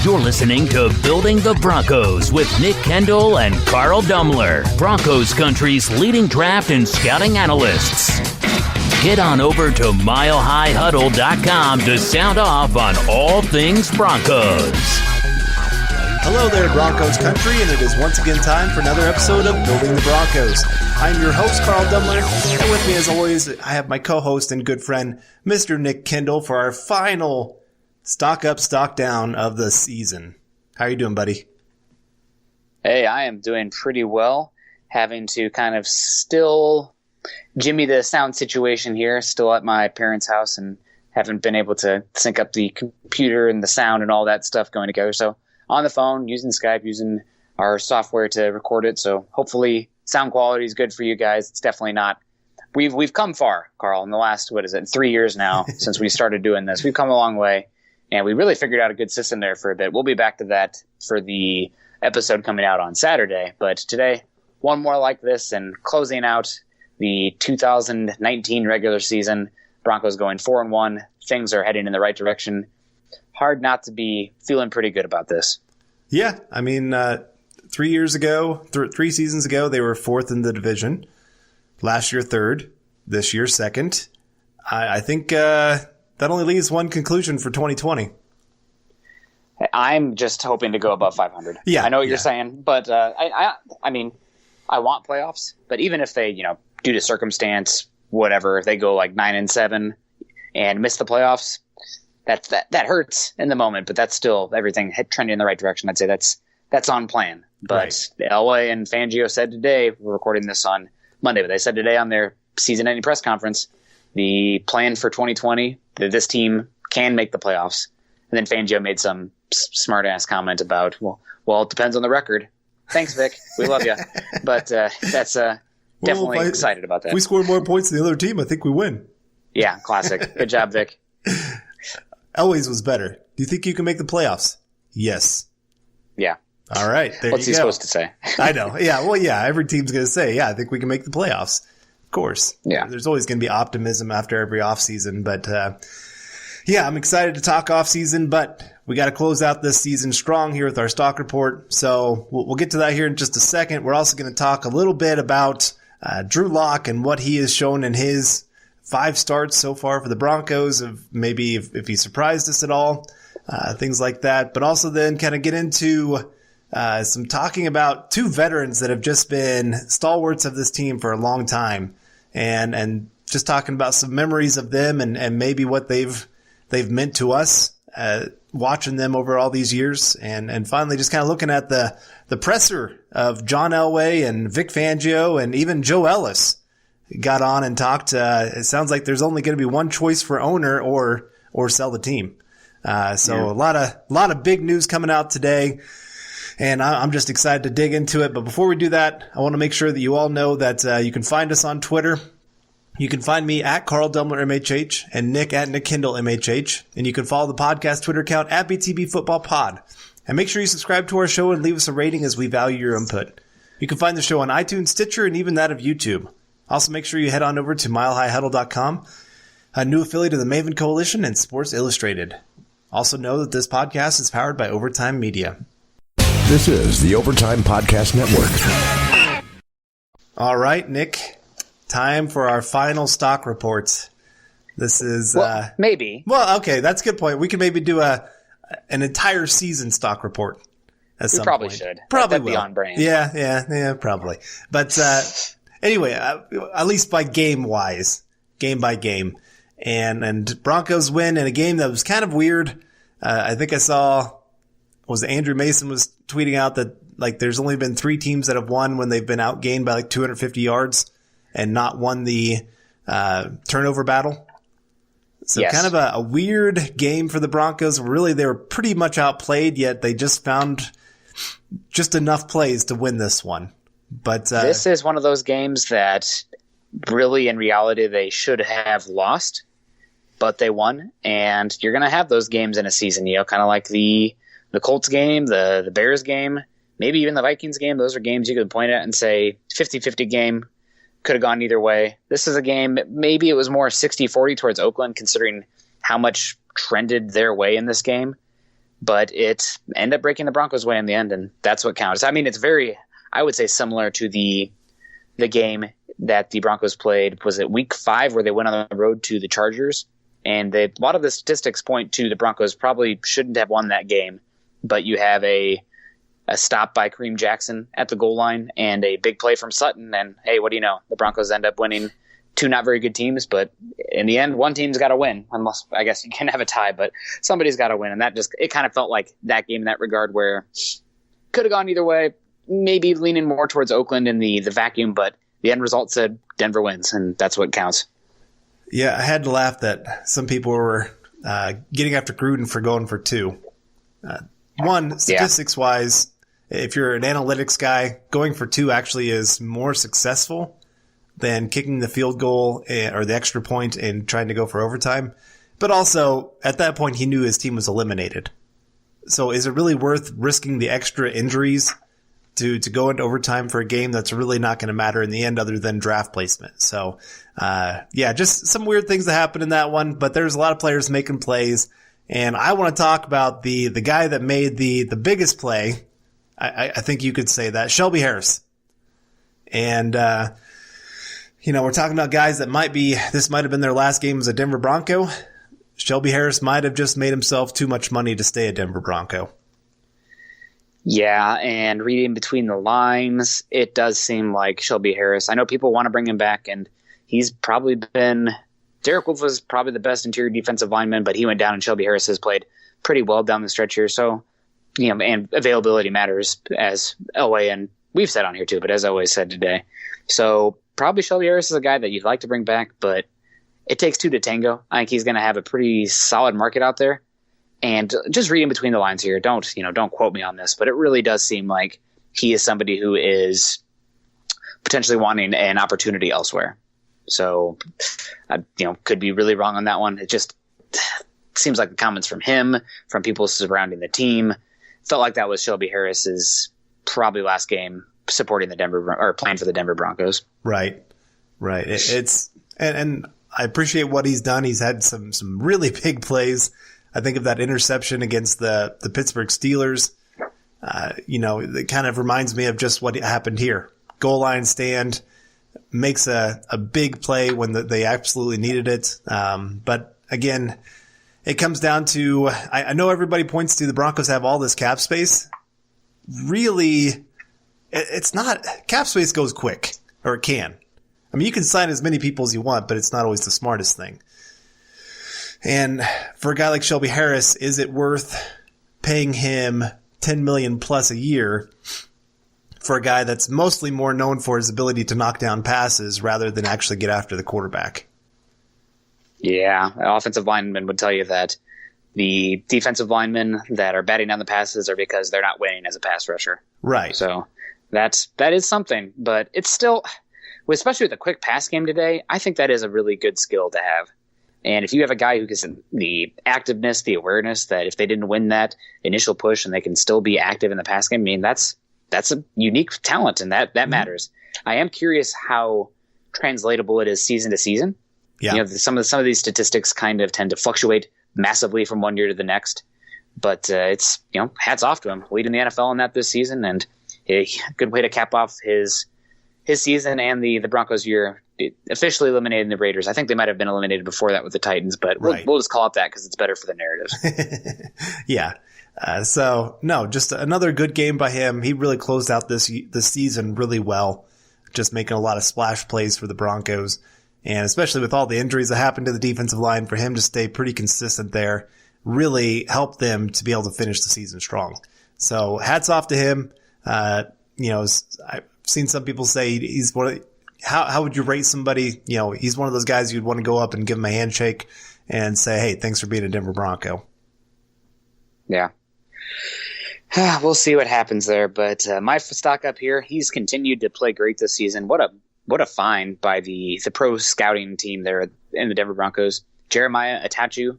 You're listening to Building the Broncos with Nick Kendell and Carl Dumler, Broncos country's leading draft and scouting analysts. Get on over to milehighhuddle.com to sound off on all things Broncos. Hello there, Broncos country, and it is once again time for another episode of Building the Broncos. I'm your host, Carl Dumler, and with me as always, I have my co-host and good friend, Mr. Nick Kendell, for our final stock up, stock down of the season. How are you doing, buddy? Hey, I am doing pretty well. Having to kind of still jimmy the sound situation here, still at my parents' house, and haven't been able to sync up the computer and the sound and all that stuff going together. So on the phone, using Skype, using our software to record it. So hopefully sound quality is good for you guys. It's definitely not. We've come far, Carl, in the last, 3 years now since we started doing this. We've come a long way. And we really figured out a good system there for a bit. We'll be back to that for the episode coming out on Saturday. But today, one more like this and closing out the 2019 regular season. Broncos going 4-1. Things are heading in the right direction. Hard not to be feeling pretty good about this. Yeah, I mean, 3 years ago, 3 seasons ago, they were fourth in the division. Last year, third. This year, second. I think that only leaves one conclusion for 2020. I'm just hoping to go above 500. Yeah, I know what you're saying, but I mean, I want playoffs. But even if they, due to circumstance, whatever, if they go like 9-7 and miss the playoffs, that hurts in the moment. But that's still everything trending in the right direction. I'd say that's on plan. But right. Elway and Fangio said today, we're recording this on Monday, but they said today on their season-ending press conference, the plan for 2020, that this team can make the playoffs. And then Fangio made some smart-ass comment about, well, it depends on the record. Thanks, Vic. We love you. But that's definitely excited about that. If we score more points than the other team, I think we win. Yeah, classic. Good job, Vic. Elway's was better. Do you think you can make the playoffs? Yes. Yeah. All right. There What's you he go. supposed to say? I know. Yeah. Well, yeah. Every team's going to say, yeah, I think we can make the playoffs. Of course. Yeah. There's always going to be optimism after every offseason. But, yeah, I'm excited to talk offseason, but we got to close out this season strong here with our stock report. So we'll get to that here in just a second. We're also going to talk a little bit about Drew Lock and what he has shown in his 5 starts so far for the Broncos, of maybe if he surprised us at all, things like that. But also then kind of get into some talking about 2 veterans that have just been stalwarts of this team for a long time, and just talking about some memories of them and maybe what they've meant to us, watching them over all these years, and finally just kind of looking at the presser of John Elway and Vic Fangio and even Joe Ellis got on and talked. It sounds like there's only going to be one choice for owner or sell the team. A lot of big news coming out today. And I'm just excited to dig into it. But before we do that, I want to make sure that you all know that you can find us on Twitter. You can find me at Carl Dumler MHH and Nick at Nick Kendell MHH. And you can follow the podcast Twitter account at BTB Football Pod. And make sure you subscribe to our show and leave us a rating, as we value your input. You can find the show on iTunes, Stitcher, and even that of YouTube. Also, make sure you head on over to milehighhuddle.com, a new affiliate of the Maven Coalition and Sports Illustrated. Also know that this podcast is powered by Overtime Media. This is the Overtime Podcast Network. All right, Nick. Time for our final stock reports. This is maybe. Well, okay, that's a good point. We could maybe do an entire season stock report. We probably should. Probably That'd be on brand. Yeah, probably. But anyway, at least by game by game, and Broncos win in a game that was kind of weird. I think I saw. Was Andrew Mason was tweeting out that there's only been 3 teams that have won when they've been outgained by 250 yards and not won the turnover battle. So yes. Kind of a weird game for the Broncos. Really, they were pretty much outplayed, yet they just found just enough plays to win this one. But this is one of those games that really, in reality, they should have lost, but they won. And you're going to have those games in a season, kind of like the Colts game, the Bears game, maybe even the Vikings game. Those are games you could point at and say 50-50 game, could have gone either way. This is a game, maybe it was more 60-40 towards Oakland, considering how much trended their way in this game. but it ended up breaking the Broncos' way in the end, and that's what counts. I mean, it's very, I would say, similar to the game that the Broncos played. Was it week 5 where they went on the road to the Chargers? And a lot of the statistics point to the Broncos probably shouldn't have won that game, but you have a stop by Kareem Jackson at the goal line and a big play from Sutton, and hey, what do you know? The Broncos end up winning 2 not very good teams, but in the end, one team's got to win. Unless, I guess you can have a tie, but somebody's got to win, and it kind of felt like that game in that regard, where could have gone either way, maybe leaning more towards Oakland in the vacuum, but the end result said Denver wins, and that's what counts. Yeah, I had to laugh that some people were getting after Gruden for going for 2. One, statistics-wise, if you're an analytics guy, going for 2 actually is more successful than kicking the field goal or the extra point and trying to go for overtime. But also, at that point, he knew his team was eliminated. So is it really worth risking the extra injuries to go into overtime for a game that's really not going to matter in the end other than draft placement? So, just some weird things that happened in that one, but there's a lot of players making plays. And I want to talk about the guy that made the biggest play. I think you could say that, Shelby Harris. And, we're talking about guys that this might have been their last game as a Denver Bronco. Shelby Harris might have just made himself too much money to stay a Denver Bronco. Yeah, and reading between the lines, it does seem like Shelby Harris. I know people want to bring him back, and he's probably been – Derek Wolfe was probably the best interior defensive lineman, but he went down, and Shelby Harris has played pretty well down the stretch here. So, and availability matters, as Elway and we've said on here too, but as Elway said today. So probably Shelby Harris is a guy that you'd like to bring back, but it takes 2 to tango. I think he's going to have a pretty solid market out there. And just reading between the lines here, don't quote me on this, but it really does seem like he is somebody who is potentially wanting an opportunity elsewhere. So, could be really wrong on that one. It just seems like the comments from him, from people surrounding the team, felt like that was Shelby Harris's probably last game supporting the Denver or playing for the Denver Broncos. Right. It's and I appreciate what he's done. He's had some really big plays. I think of that interception against the Pittsburgh Steelers. It kind of reminds me of just what happened here. Goal line stand, makes a big play when they absolutely needed it. But again, it comes down to, I know everybody points to the Broncos have all this cap space. Really, it's not, cap space goes quick, or it can. I mean, you can sign as many people as you want, but it's not always the smartest thing. And for a guy like Shelby Harris, is it worth paying him $10 million plus a year for a guy that's mostly more known for his ability to knock down passes rather than actually get after the quarterback? Yeah, offensive linemen would tell you that the defensive linemen that are batting down the passes are because they're not winning as a pass rusher. Right. So that is something, but it's still, especially with the quick pass game today, I think that is a really good skill to have. And if you have a guy who gets the activeness, the awareness that if they didn't win that initial push and they can still be active in the pass game, I mean, that's a unique talent, and that matters. I am curious how translatable it is season to season. Yeah. Some of these statistics kind of tend to fluctuate massively from one year to the next, but it's, hats off to him leading the NFL in that this season, and a good way to cap off his season and the Broncos year, officially eliminating the Raiders. I think they might have been eliminated before that with the Titans, but we'll just call it that because it's better for the narrative. Yeah. Just another good game by him. He really closed out this season really well, just making a lot of splash plays for the Broncos. And especially with all the injuries that happened to the defensive line, for him to stay pretty consistent there really helped them to be able to finish the season strong. So hats off to him. I've seen some people say he's how would you rate somebody? He's one of those guys you'd want to go up and give him a handshake and say, hey, thanks for being a Denver Bronco. Yeah. We'll see what happens there. But my stock up here, he's continued to play great this season. What a find by the pro scouting team there in the Denver Broncos. Jeremiah Attaochu,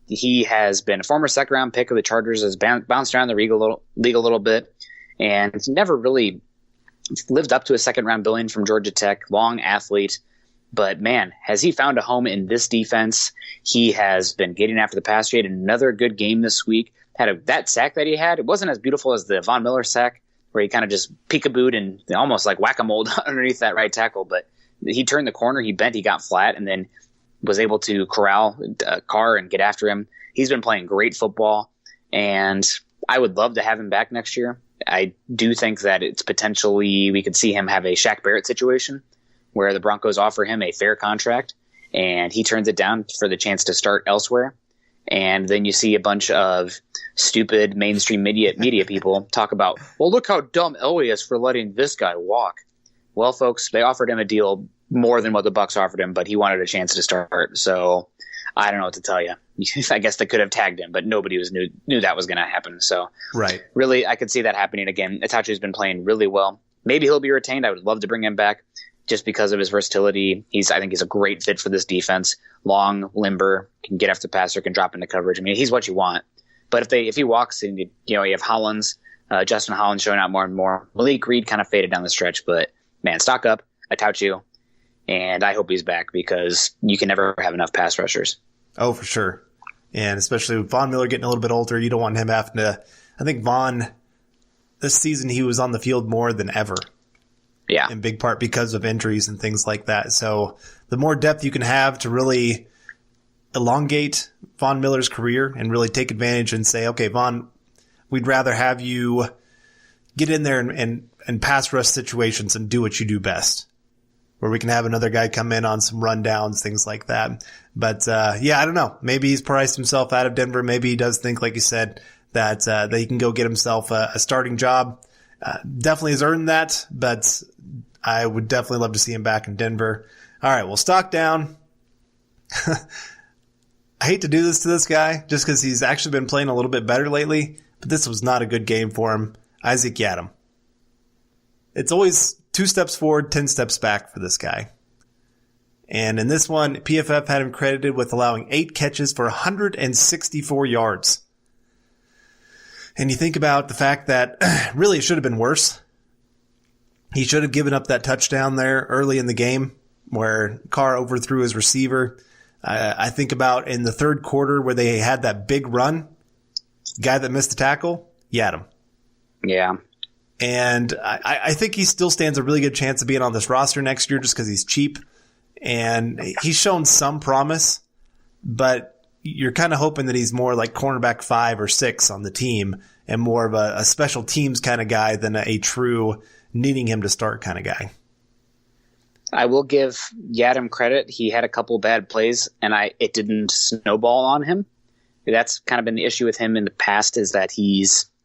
he has been a former second-round pick of the Chargers, has bounced around the league a little bit, and never really lived up to a second-round billing from Georgia Tech. Long athlete, But, man, has he found a home in this defense? He has been getting after the passer. He had another good game this week. That sack that he had, it wasn't as beautiful as the Von Miller sack, where he kind of just peekabooed and almost like whack-a-mole underneath that right tackle. But he turned the corner, he bent, he got flat, and then was able to corral Carr and get after him. He's been playing great football, and I would love to have him back next year. I do think that it's potentially we could see him have a Shaq Barrett situation where the Broncos offer him a fair contract and he turns it down for the chance to start elsewhere. And then you see a bunch of stupid mainstream media people talk about, well, look how dumb Elway is for letting this guy walk. Well, folks, they offered him a deal more than what the Bucs offered him, but he wanted a chance to start. So I don't know what to tell you. I guess they could have tagged him, but nobody knew that was going to happen. So right. Really, I could see that happening again. Attaochu's been playing really well. Maybe he'll be retained. I would love to bring him back just because of his versatility. I think he's a great fit for this defense. Long, limber, can get after the passer, can drop into coverage. I mean, he's what you want. But if he walks and you have Hollins, Justin Hollins showing out more and more. Malik Reed kind of faded down the stretch, but man, stock up, Attaochu, and I hope he's back because you can never have enough pass rushers. Oh, for sure. And especially with Von Miller getting a little bit older, you don't want him having to. I think Von, this season, he was on the field more than ever. Yeah. In big part because of injuries and things like that. So the more depth you can have to really elongate Von Miller's career and really take advantage and say, okay, Von, we'd rather have you get in there and pass rush situations and do what you do best. Where we can have another guy come in on some rundowns, things like that. But, yeah, I don't know. Maybe he's priced himself out of Denver. Maybe he does think, like you said, that he can go get himself a starting job. Definitely has earned that, but I would definitely love to see him back in Denver. All right, well, stock down. I hate to do this to this guy just because he's actually been playing a little bit better lately, but this was not a good game for him. Isaac Yiadom. It's always 2 steps forward, 10 steps back for this guy. And in this one, PFF had him credited with allowing 8 catches for 164 yards. And you think about the fact that really it should have been worse. He should have given up that touchdown there early in the game where Carr overthrew his receiver. I think about in the third quarter where they had that big run, guy that missed the tackle, Yiadom. Yeah. And I think he still stands a really good chance of being on this roster next year just because he's cheap. And he's shown some promise, but you're kind of hoping that he's more like cornerback 5 or 6 on the team and more of a special teams kind of guy than a true needing him to start kind of guy. I will give Yiadom credit. He had a couple bad plays, and it didn't snowball on him. That's kind of been the issue with him in the past is that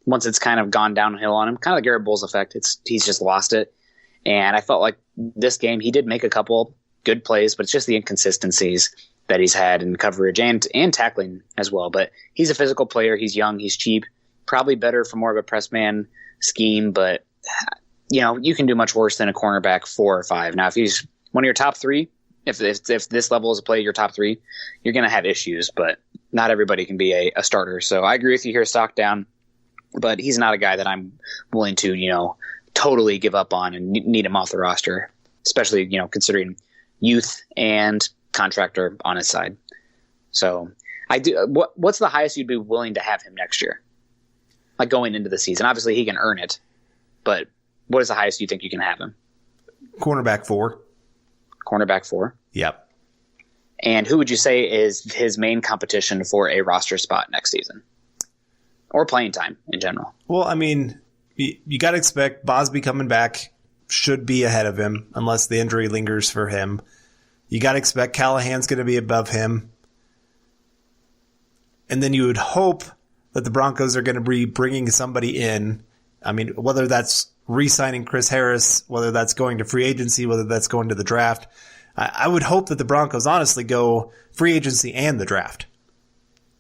once it's kind of gone downhill on him, kind of the Garett Bolles effect, he's just lost it. And I felt like this game, he did make a couple good plays, but it's just the inconsistencies that he's had in coverage and tackling as well. But he's a physical player. He's young. He's cheap. Probably better for more of a press man scheme, but you can do much worse than a cornerback 4 or 5. Now, if he's one of your top 3, if this level is a play, your top 3, you're going to have issues, but not everybody can be a starter. So I agree with you here, stock down, but he's not a guy that I'm willing to, totally give up on and need him off the roster, especially, considering youth and contractor on his side. So I do. What's the highest you'd be willing to have him next year? Like going into the season, obviously he can earn it, but what is the highest you think you can have him? Cornerback 4. Cornerback 4? Yep. And who would you say is his main competition for a roster spot next season? Or playing time in general? Well, I mean, you got to expect Bosby coming back should be ahead of him unless the injury lingers for him. You got to expect Callahan's going to be above him. And then you would hope that the Broncos are going to be bringing somebody in. I mean, whether that's re-signing Chris Harris, whether that's going to free agency, whether that's going to the draft. I would hope that the Broncos honestly go free agency and the draft.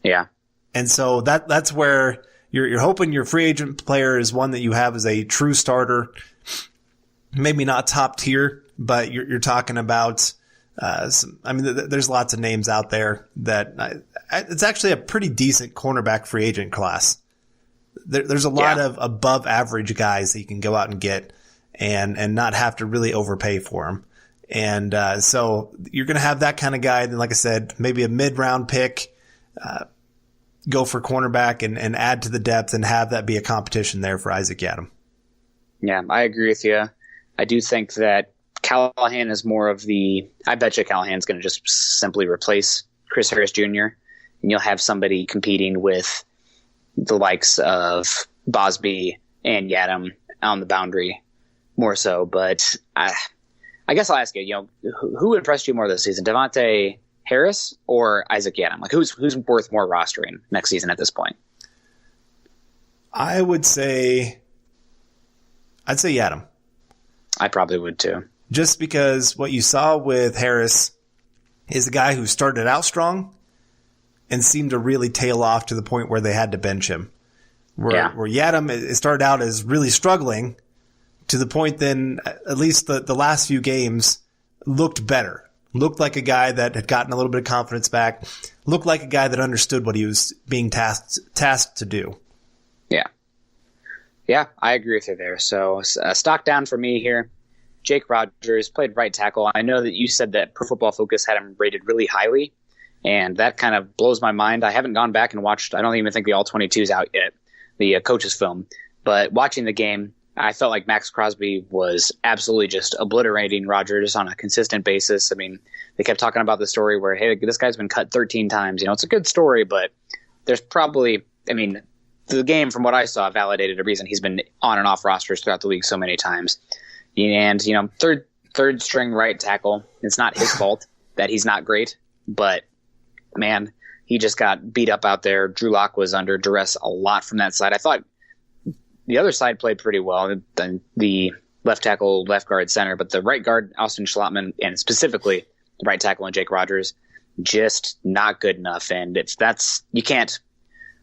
Yeah. And so that's where you're hoping your free agent player is one that you have as a true starter. Maybe not top tier, but you're talking about there's lots of names out there that it's actually a pretty decent cornerback free agent class. There's a lot of above average guys that you can go out and get and not have to really overpay for them. And so you're going to have that kind of guy. Then, like I said, maybe a mid-round pick, go for cornerback and add to the depth and have that be a competition there for Isaac Yiadom. Yeah, I agree with you. I do think that Callahan is more of I bet you Callahan's going to just simply replace Chris Harris Jr. and you'll have somebody competing with the likes of Bosby and Yiadom on the boundary more so. But I guess I'll ask you, who impressed you more this season, Devontae Harris or Isaac Yiadom? Like who's worth more rostering next season at this point? I'd say Yiadom. I probably would too. Just because what you saw with Harris is a guy who started out strong and seemed to really tail off to the point where they had to bench him. Where Yiadom, it started out as really struggling to the point then, at least the last few games, looked better. Looked like a guy that had gotten a little bit of confidence back. Looked like a guy that understood what he was being tasked to do. Yeah. Yeah, I agree with you there. So stock down for me here. Jake Rodgers played right tackle. I know that you said that Pro Football Focus had him rated really highly, and that kind of blows my mind. I haven't gone back and watched, I don't even think the All-22 is out yet, the coach's film. But watching the game, I felt like Max Crosby was absolutely just obliterating Rodgers on a consistent basis. I mean, they kept talking about the story where, hey, this guy's been cut 13 times. It's a good story, but there's probably, the game, from what I saw, validated a reason he's been on and off rosters throughout the league so many times. And, third string right tackle, it's not his fault that he's not great, but man, he just got beat up out there. Drew Lock was under duress a lot from that side. I thought the other side played pretty well, the left tackle, left guard, center, but the right guard, Austin Schlottman, and specifically the right tackle and Jake Rodgers, just not good enough. And you can't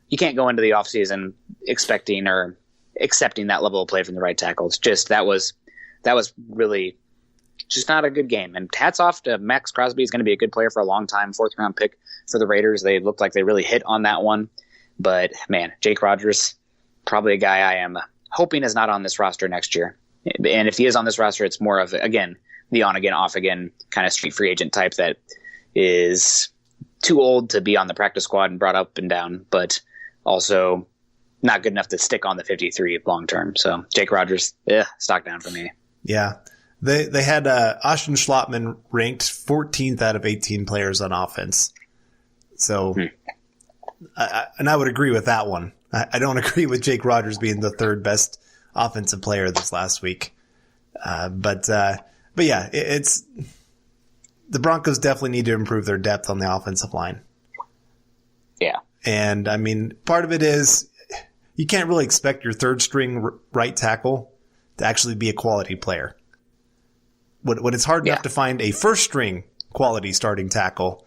go into the offseason expecting or accepting that level of play from the right tackle. It's just that was really just not a good game. And hats off to Max Crosby. He's going to be a good player for a long time. 4th round pick for the Raiders. They looked like they really hit on that one. But man, Jake Rodgers, probably a guy I am hoping is not on this roster next year. And if he is on this roster, it's more of, again, the on again, off again kind of street free agent type that is too old to be on the practice squad and brought up and down, but also not good enough to stick on the 53 long term. So Jake Rodgers, stock down for me. Yeah. They had Austin Schlottman ranked 14th out of 18 players on offense. So, and I would agree with that one. I don't agree with Jake Rodgers being the 3rd best offensive player this last week. But yeah, it's the Broncos definitely need to improve their depth on the offensive line. Yeah. And part of it is you can't really expect your 3rd string right tackle to actually be a quality player. When it's hard enough to find a 1st string quality starting tackle,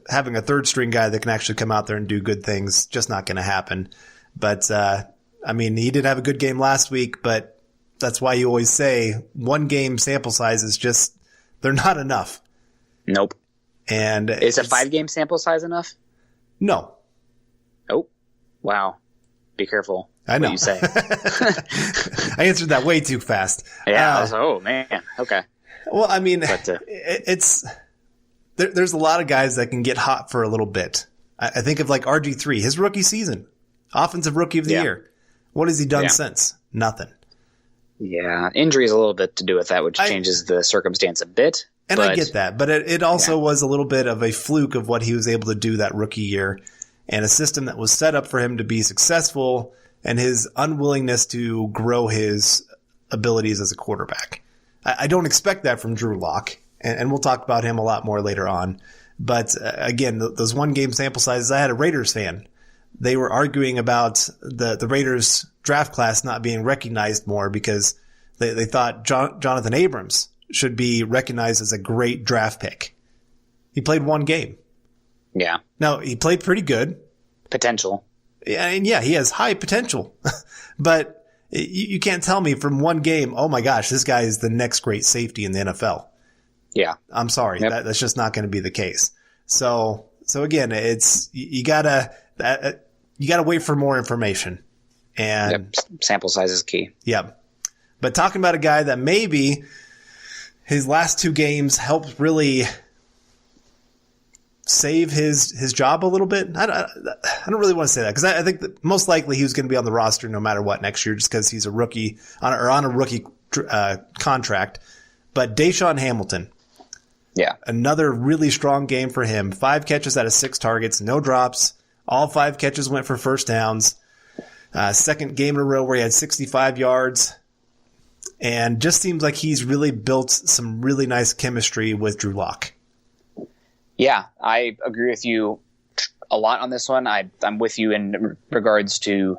having a 3rd string guy that can actually come out there and do good things, just not going to happen. But, he did have a good game last week, but that's why you always say 1 game sample size is just, they're not enough. Nope. And is a 5-game sample size enough? No. Oh, wow. Be careful. I know. What you say. I answered that way too fast. Yeah. Oh man. Okay. Well, there's a lot of guys that can get hot for a little bit. I think of like RG3, his rookie season, offensive rookie of the year. What has he done since? Nothing. Yeah. Injuries a little bit to do with that, which changes the circumstance a bit. And I get that, but it also was a little bit of a fluke of what he was able to do that rookie year, and a system that was set up for him to be successful, and his unwillingness to grow his abilities as a quarterback. I don't expect that from Drew Lock, and we'll talk about him a lot more later on. But again, those 1 game sample sizes, I had a Raiders fan. They were arguing about the Raiders draft class not being recognized more because they thought Jonathan Abrams should be recognized as a great draft pick. He played 1 game. Yeah. Now, he played pretty good. Potential. And he has high potential. But you can't tell me from 1 game, oh my gosh, this guy is the next great safety in the NFL. Yeah. I'm sorry. Yep. That's just not going to be the case. So again, it's, you gotta wait for more information. And sample size is key. Yeah. But talking about a guy that maybe his last 2 games helped really save his job a little bit. I don't really want to say that because I think that most likely he was going to be on the roster no matter what next year just because he's a rookie on a rookie contract. But DaeSean Hamilton, yeah, another really strong game for him. 5 catches out of 6 targets, no drops. All 5 catches went for first downs. Second game in a row where he had 65 yards. And just seems like he's really built some really nice chemistry with Drew Lock. Yeah, I agree with you a lot on this one. I'm with you in regards to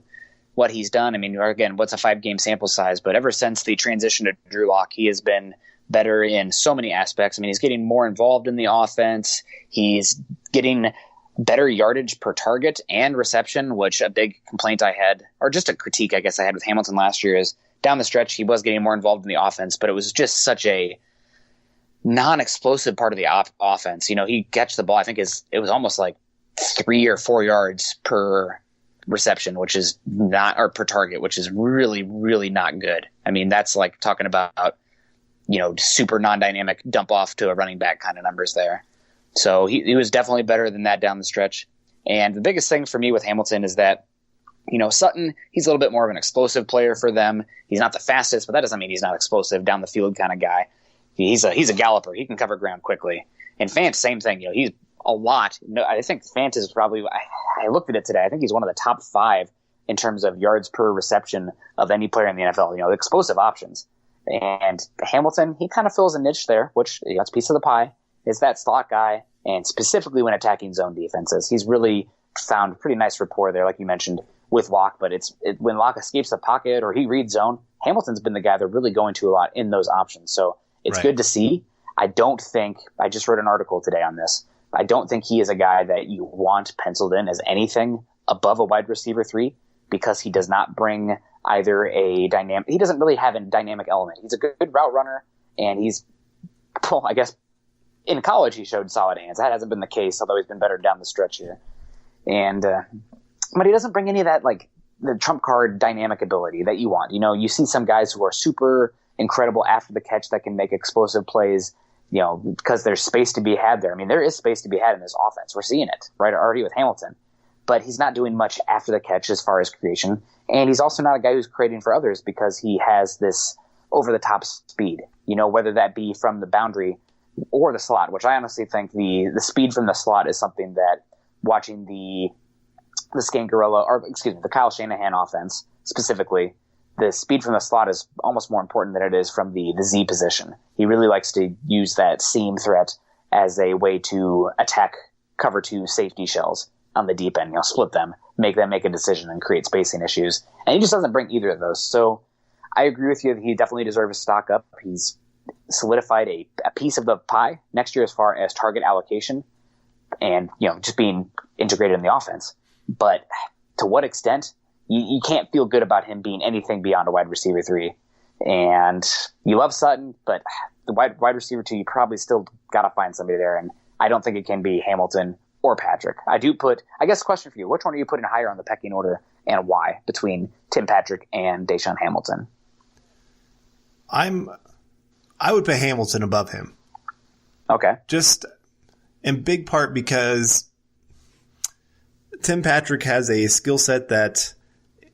what he's done. I mean, again, what's a 5-game sample size? But ever since the transition to Drew Lock, he has been better in so many aspects. I mean, he's getting more involved in the offense. He's getting better yardage per target and reception, which a big complaint I had, or just a critique I guess I had with Hamilton last year, is down the stretch he was getting more involved in the offense, but it was just such a non-explosive part of the offense. You know, he catch the ball, I think it was almost like 3 or 4 yards per reception, which is not, or per target, which is really, really not good. I mean, that's like talking about, you know, super non-dynamic dump off to a running back kind of numbers there. So he was definitely better than that down the stretch. And the biggest thing for me with Hamilton is that, you know, Sutton, he's a little bit more of an explosive player for them. He's not the fastest, but that doesn't mean he's not explosive down the field kind of guy. He's a galloper. He can cover ground quickly. And Fant, same thing. You know, he's a lot. No, I think Fant is probably, I looked at it today, I think he's one of the top 5 in terms of yards per reception of any player in the NFL, you know, explosive options. And Hamilton, he kind of fills a niche there, which, you know, it's a piece of the pie, is that slot guy. And specifically when attacking zone defenses, he's really found pretty nice rapport there, like you mentioned, with Locke. But when Locke escapes the pocket or he reads zone, Hamilton's been the guy they're really going to a lot in those options. So it's good to see. I just wrote an article today on this. I don't think he is a guy that you want penciled in as anything above a wide receiver 3 because he does not bring either he doesn't really have a dynamic element. He's a good route runner, and he's, well, I guess in college he showed solid hands. That hasn't been the case, although he's been better down the stretch here. And but he doesn't bring any of that, like, the trump card dynamic ability that you want. You know, you see some guys who are super incredible after the catch that can make explosive plays, you know, because there's space to be had there. I mean, there is space to be had in this offense. We're seeing it, right, already with Hamilton. But he's not doing much after the catch as far as creation. And he's also not a guy who's creating for others because he has this over-the-top speed, you know, whether that be from the boundary or the slot, which I honestly think the speed from the slot is something that watching the Kyle Shanahan offense specifically, the speed from the slot is almost more important than it is from the Z position. He really likes to use that seam threat as a way to attack cover 2 safety shells on the deep end, you know, split them, make them make a decision and create spacing issues. And he just doesn't bring either of those. So I agree with you that he definitely deserves a stock up. He's solidified a piece of the pie next year as far as target allocation and, you know, just being integrated in the offense. But to what extent? You can't feel good about him being anything beyond a wide receiver 3. And you love Sutton, but the wide receiver 2, you probably still got to find somebody there. And I don't think it can be Hamilton or Patrick. I guess question for you, which one are you putting higher on the pecking order and why between Tim Patrick and DaeSean Hamilton? I would put Hamilton above him. Okay. Just in big part because Tim Patrick has a skill set that,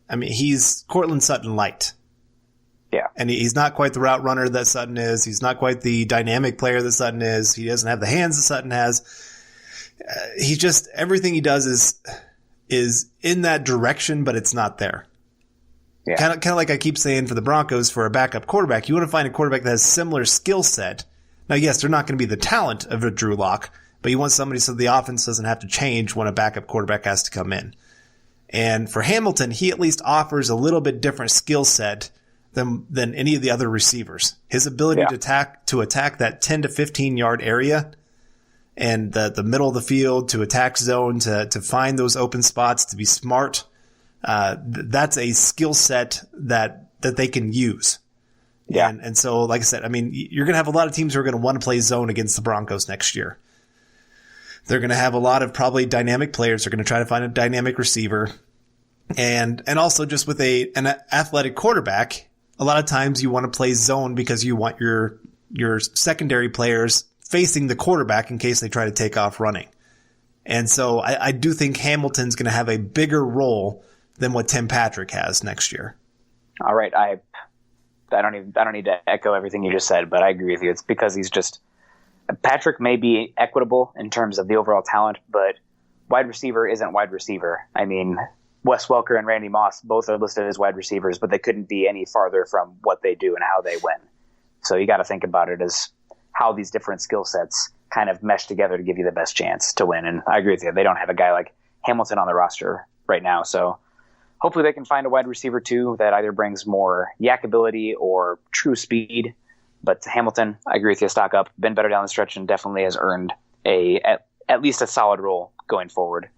I mean, he's Cortland Sutton light. Yeah. And he's not quite the route runner that Sutton is. He's not quite the dynamic player that Sutton is. He doesn't have the hands that Sutton has. He's just, everything he does is in that direction, but it's not there. Yeah. Kind of like I keep saying for the Broncos, for a backup quarterback, you want to find a quarterback that has similar skill set. Now, yes, they're not going to be the talent of a Drew Lock, but you want somebody so the offense doesn't have to change when a backup quarterback has to come in. And for Hamilton, he at least offers a little bit different skill set than any of the other receivers. His ability to attack that 10 to 15 yard area and the middle of the field, to attack zone, to find those open spots, to be smart. That's a skill set that they can use. Yeah. And so, like I said, I mean, you're going to have a lot of teams who are going to want to play zone against the Broncos next year. They're going to have a lot of probably dynamic players. They're going to try to find a dynamic receiver. And also just with an athletic quarterback, a lot of times you want to play zone because you want your your secondary players facing the quarterback in case they try to take off running. And so I do think Hamilton's going to have a bigger role than what Tim Patrick has next year. All right. I don't need to echo everything you just said, but I agree with you. It's because Patrick may be equitable in terms of the overall talent, but wide receiver isn't wide receiver. I mean, Wes Welker and Randy Moss both are listed as wide receivers, but they couldn't be any farther from what they do and how they win. So you got to think about it as how these different skill sets kind of mesh together to give you the best chance to win. And I agree with you. They don't have a guy like Hamilton on the roster right now. So hopefully they can find a wide receiver too that either brings more yak ability or true speed. But Hamilton, I agree with you, stock up, been better down the stretch, and definitely has earned at least a solid role going forward.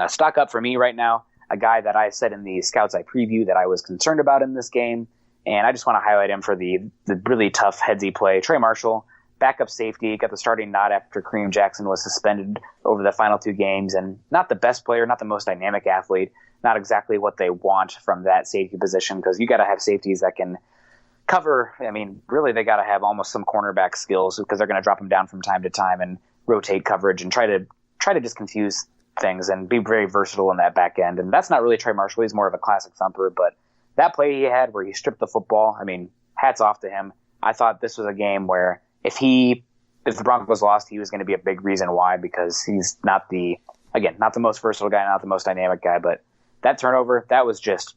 Stock up for me right now, a guy that I said in the Scouts I preview that I was concerned about in this game, and I just want to highlight him for the really tough headsy play. Trey Marshall, backup safety, got the starting nod after Kareem Jackson was suspended over the final 2 games, and not the best player, not the most dynamic athlete, not exactly what they want from that safety position, because you got to have safeties that can cover. I mean, really, they got to have almost some cornerback skills because they're going to drop them down from time to time and rotate coverage and try to just confuse things and be very versatile in that back end. And that's not really Trey Marshall. He's more of a classic thumper, but that play he had where he stripped the football, I mean, hats off to him. I thought this was a game where if the Broncos lost, he was going to be a big reason why, because he's not the most versatile guy, not the most dynamic guy, but that turnover, that was just,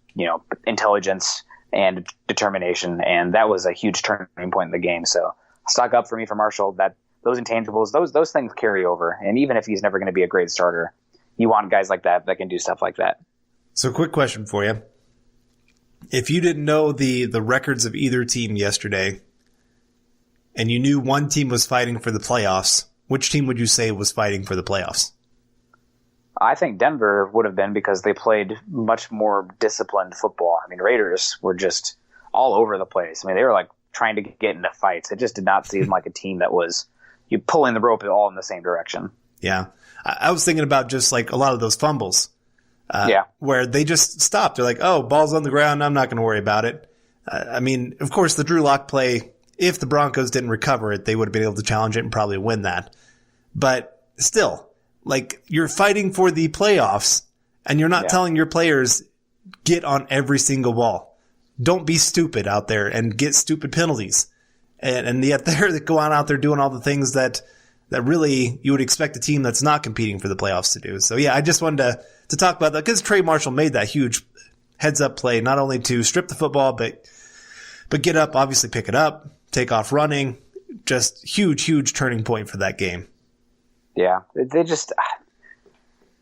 intelligence and determination, and that was a huge turning point in the game. So stock up for me for Marshall. That those intangibles, those things carry over, and even if he's never going to be a great starter, you want guys like that can do stuff like that. So quick question for you. If you didn't know the records of either team yesterday, and you knew one team was fighting for the playoffs, which team would you say was fighting for the playoffs? I think Denver would have been, because they played much more disciplined football. I mean, Raiders were just all over the place. I mean, they were like trying to get into fights. It just did not seem like a team that was you pulling the rope all in the same direction. Yeah. I was thinking about just like a lot of those fumbles. Where they just stopped. They're like, oh, ball's on the ground, I'm not going to worry about it. I mean, of course, the Drew Lock play, if the Broncos didn't recover it, they would have been able to challenge it and probably win that. But still, like, you're fighting for the playoffs, and you're not telling your players, get on every single ball. Don't be stupid out there and get stupid penalties. And yet they're going out there doing all the things that really you would expect a team that's not competing for the playoffs to do. So, yeah, I just wanted to talk about that, because Trey Marshall made that huge heads-up play, not only to strip the football, but get up, obviously pick it up, take off running. Just huge turning point for that game. Yeah,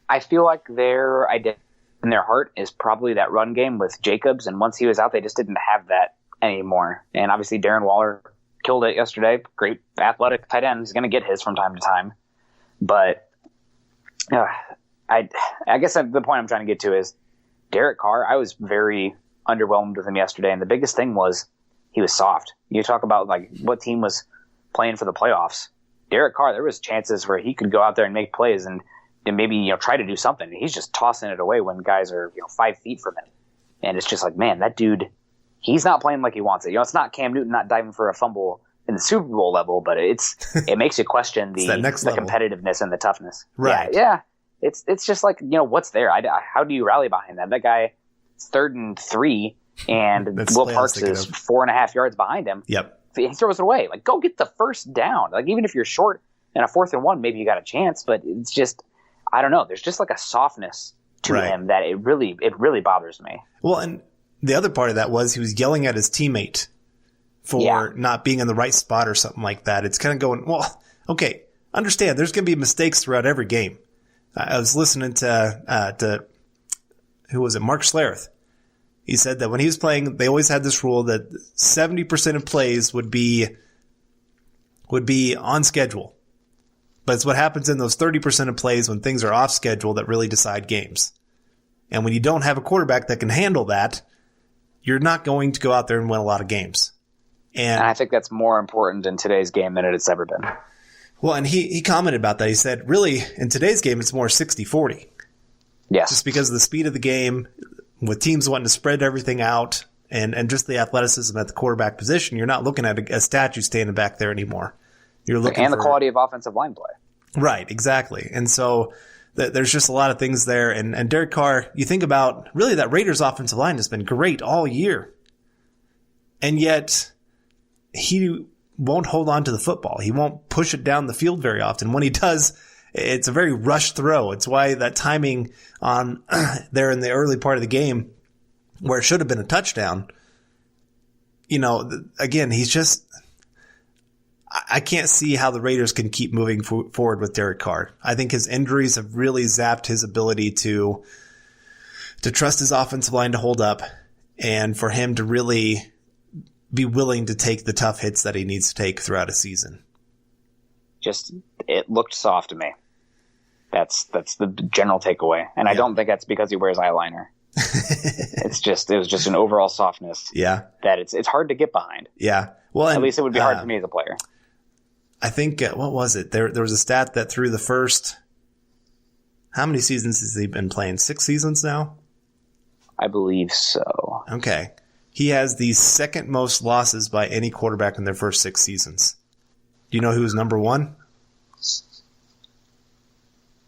I feel like their identity in their heart is probably that run game with Jacobs, and once he was out, they just didn't have that anymore. And obviously Darren Waller killed it yesterday. Great athletic tight end. He's going to get his from time to time. But I guess the point I'm trying to get to is Derek Carr. I was very underwhelmed with him yesterday, and the biggest thing was he was soft. You talk about like what team was playing for the playoffs. Derek Carr, there was chances where he could go out there and make plays and maybe try to do something. He's just tossing it away when guys are 5 feet from him, and it's just like, man, that dude, he's not playing like he wants it. It's not Cam Newton not diving for a fumble in the Super Bowl level, but it makes you question the competitiveness and the toughness. Right? Yeah. It's just like, what's there? How do you rally behind that? That guy, it's 3rd and 3, and Will Parks is 4.5 yards behind him. Yep. He throws it away. Like, go get the first down. Like, even if you're short and a 4th and 1, maybe you got a chance, but it's just, I don't know. There's just like a softness to him that it really bothers me. Well, and the other part of that was he was yelling at his teammate for not being in the right spot or something like that. It's kind of going, well, okay, understand there's going to be mistakes throughout every game. I was listening to who was it? Mark Schlereth. He said that when he was playing, they always had this rule that 70% of plays would be on schedule. But it's what happens in those 30% of plays when things are off schedule that really decide games. And when you don't have a quarterback that can handle that, you're not going to go out there and win a lot of games. And I think that's more important in today's game than it's ever been. Well, and he commented about that. He said, really, in today's game, it's more 60-40. Yes. Just because of the speed of the game, with teams wanting to spread everything out and just the athleticism at the quarterback position. You're not looking at a statue standing back there anymore. You're looking and the quality of offensive line play. Right, exactly. And so there's just a lot of things there. And Derek Carr, you think about really that Raiders offensive line has been great all year. And yet he won't hold on to the football. He won't push it down the field very often. When he does, it's a very rushed throw. It's why that timing on there in the early part of the game where it should have been a touchdown, again, he's just, I can't see how the Raiders can keep moving forward with Derek Carr. I think his injuries have really zapped his ability to trust his offensive line to hold up and for him to really be willing to take the tough hits that he needs to take throughout a season. Just, it looked soft to me. That's the general takeaway. And I don't think that's because he wears eyeliner. It was just an overall softness. Yeah. That it's hard to get behind. Yeah. Well, at least it would be hard for me as a player. I think, what was it? There was a stat that through the first, how many seasons has he been playing? 6 seasons now? I believe so. Okay. He has the second most losses by any quarterback in their first 6 seasons. Do you know who's number 1?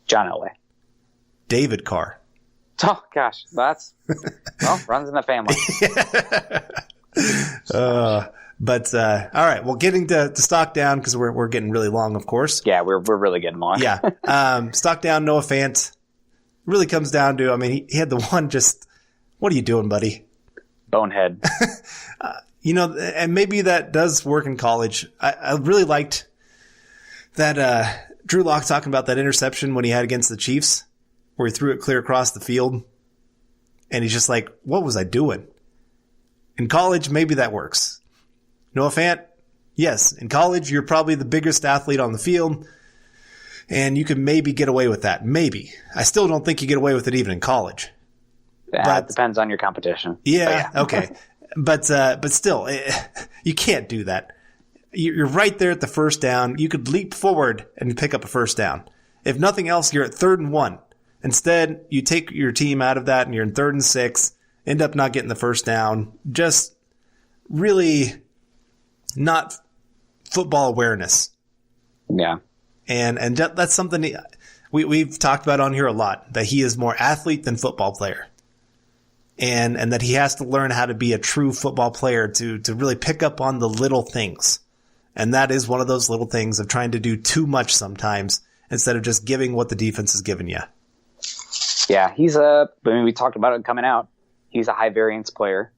John Elway. David Carr. Oh, gosh. Runs in the family. All right. Well, getting to stock down because we're getting really long, of course. Yeah, we're really getting long. Yeah. Stock down, Noah Fant. Really comes down to, he had the one just, what are you doing, buddy? Bonehead. And maybe that does work in college. I really liked that Drew Lock talking about that interception when he had against the Chiefs, where he threw it clear across the field. And he's just like, what was I doing? In college, maybe that works. Noah Fant, yes. In college, you're probably the biggest athlete on the field, and you can maybe get away with that. Maybe. I still don't think you get away with it even in college. That depends on your competition. Yeah. Okay. But still, you can't do that. You're right there at the first down. You could leap forward and pick up a first down. If nothing else, you're at 3rd and 1. Instead, you take your team out of that and you're in 3rd and 6, end up not getting the first down. Just really not football awareness. Yeah. And that's something we've talked about on here a lot, that he is more athlete than football player. And that he has to learn how to be a true football player to really pick up on the little things. And that is one of those little things of trying to do too much sometimes instead of just giving what the defense has given you. Yeah, we talked about it coming out. He's a high variance player,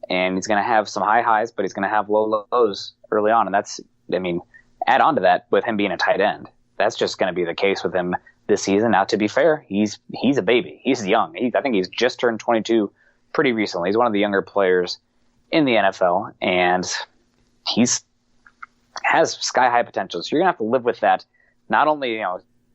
and he's going to have some high highs, but he's going to have low lows early on. And add on to that with him being a tight end. That's just going to be the case with him this season. Now, to be fair, he's a baby. He's young. I think he's just turned 22 pretty recently. He's one of the younger players in the NFL, and has sky-high potential. So you're going to have to live with that. Not only,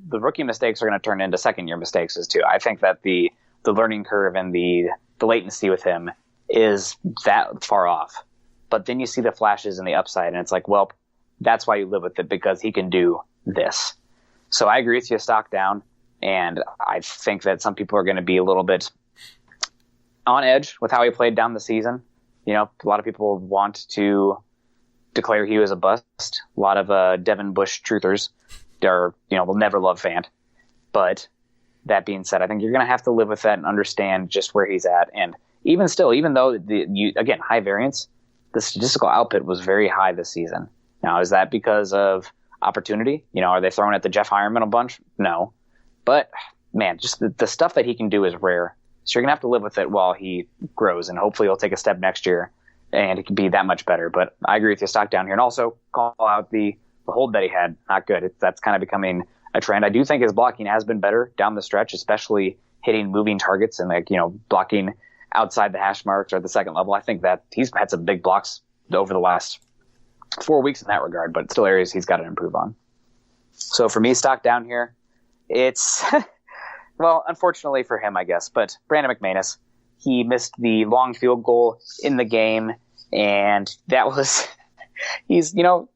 the rookie mistakes are going to turn into second-year mistakes too. I think that the learning curve and the latency with him is that far off. But then you see the flashes and the upside, and it's like, well, that's why you live with it, because he can do this. So I agree with you, stock down, and I think that some people are going to be a little bit on edge with how he played down the season. A lot of people want to declare he was a bust. A lot of Devin Bush truthers will never love Fant. But that being said, I think you're going to have to live with that and understand just where he's at. And even still, even though again, high variance, the statistical output was very high this season. Now, is that because of opportunity? Are they throwing at the Jeff Hireman a bunch? No. But man, just the stuff that he can do is rare. So you're going to have to live with it while he grows, and hopefully he'll take a step next year and it can be that much better. But I agree with you, stock down here. And also call out the hold that he had. Not good. That's kind of becoming a trend. I do think his blocking has been better down the stretch, especially hitting moving targets and blocking outside the hash marks or at the second level. I think that he's had some big blocks over the last 4 weeks in that regard, but still areas he's got to improve on. So for me, stock down here, it's, well, unfortunately for him, I guess, but Brandon McManus, he missed the long field goal in the game, and that was, he's,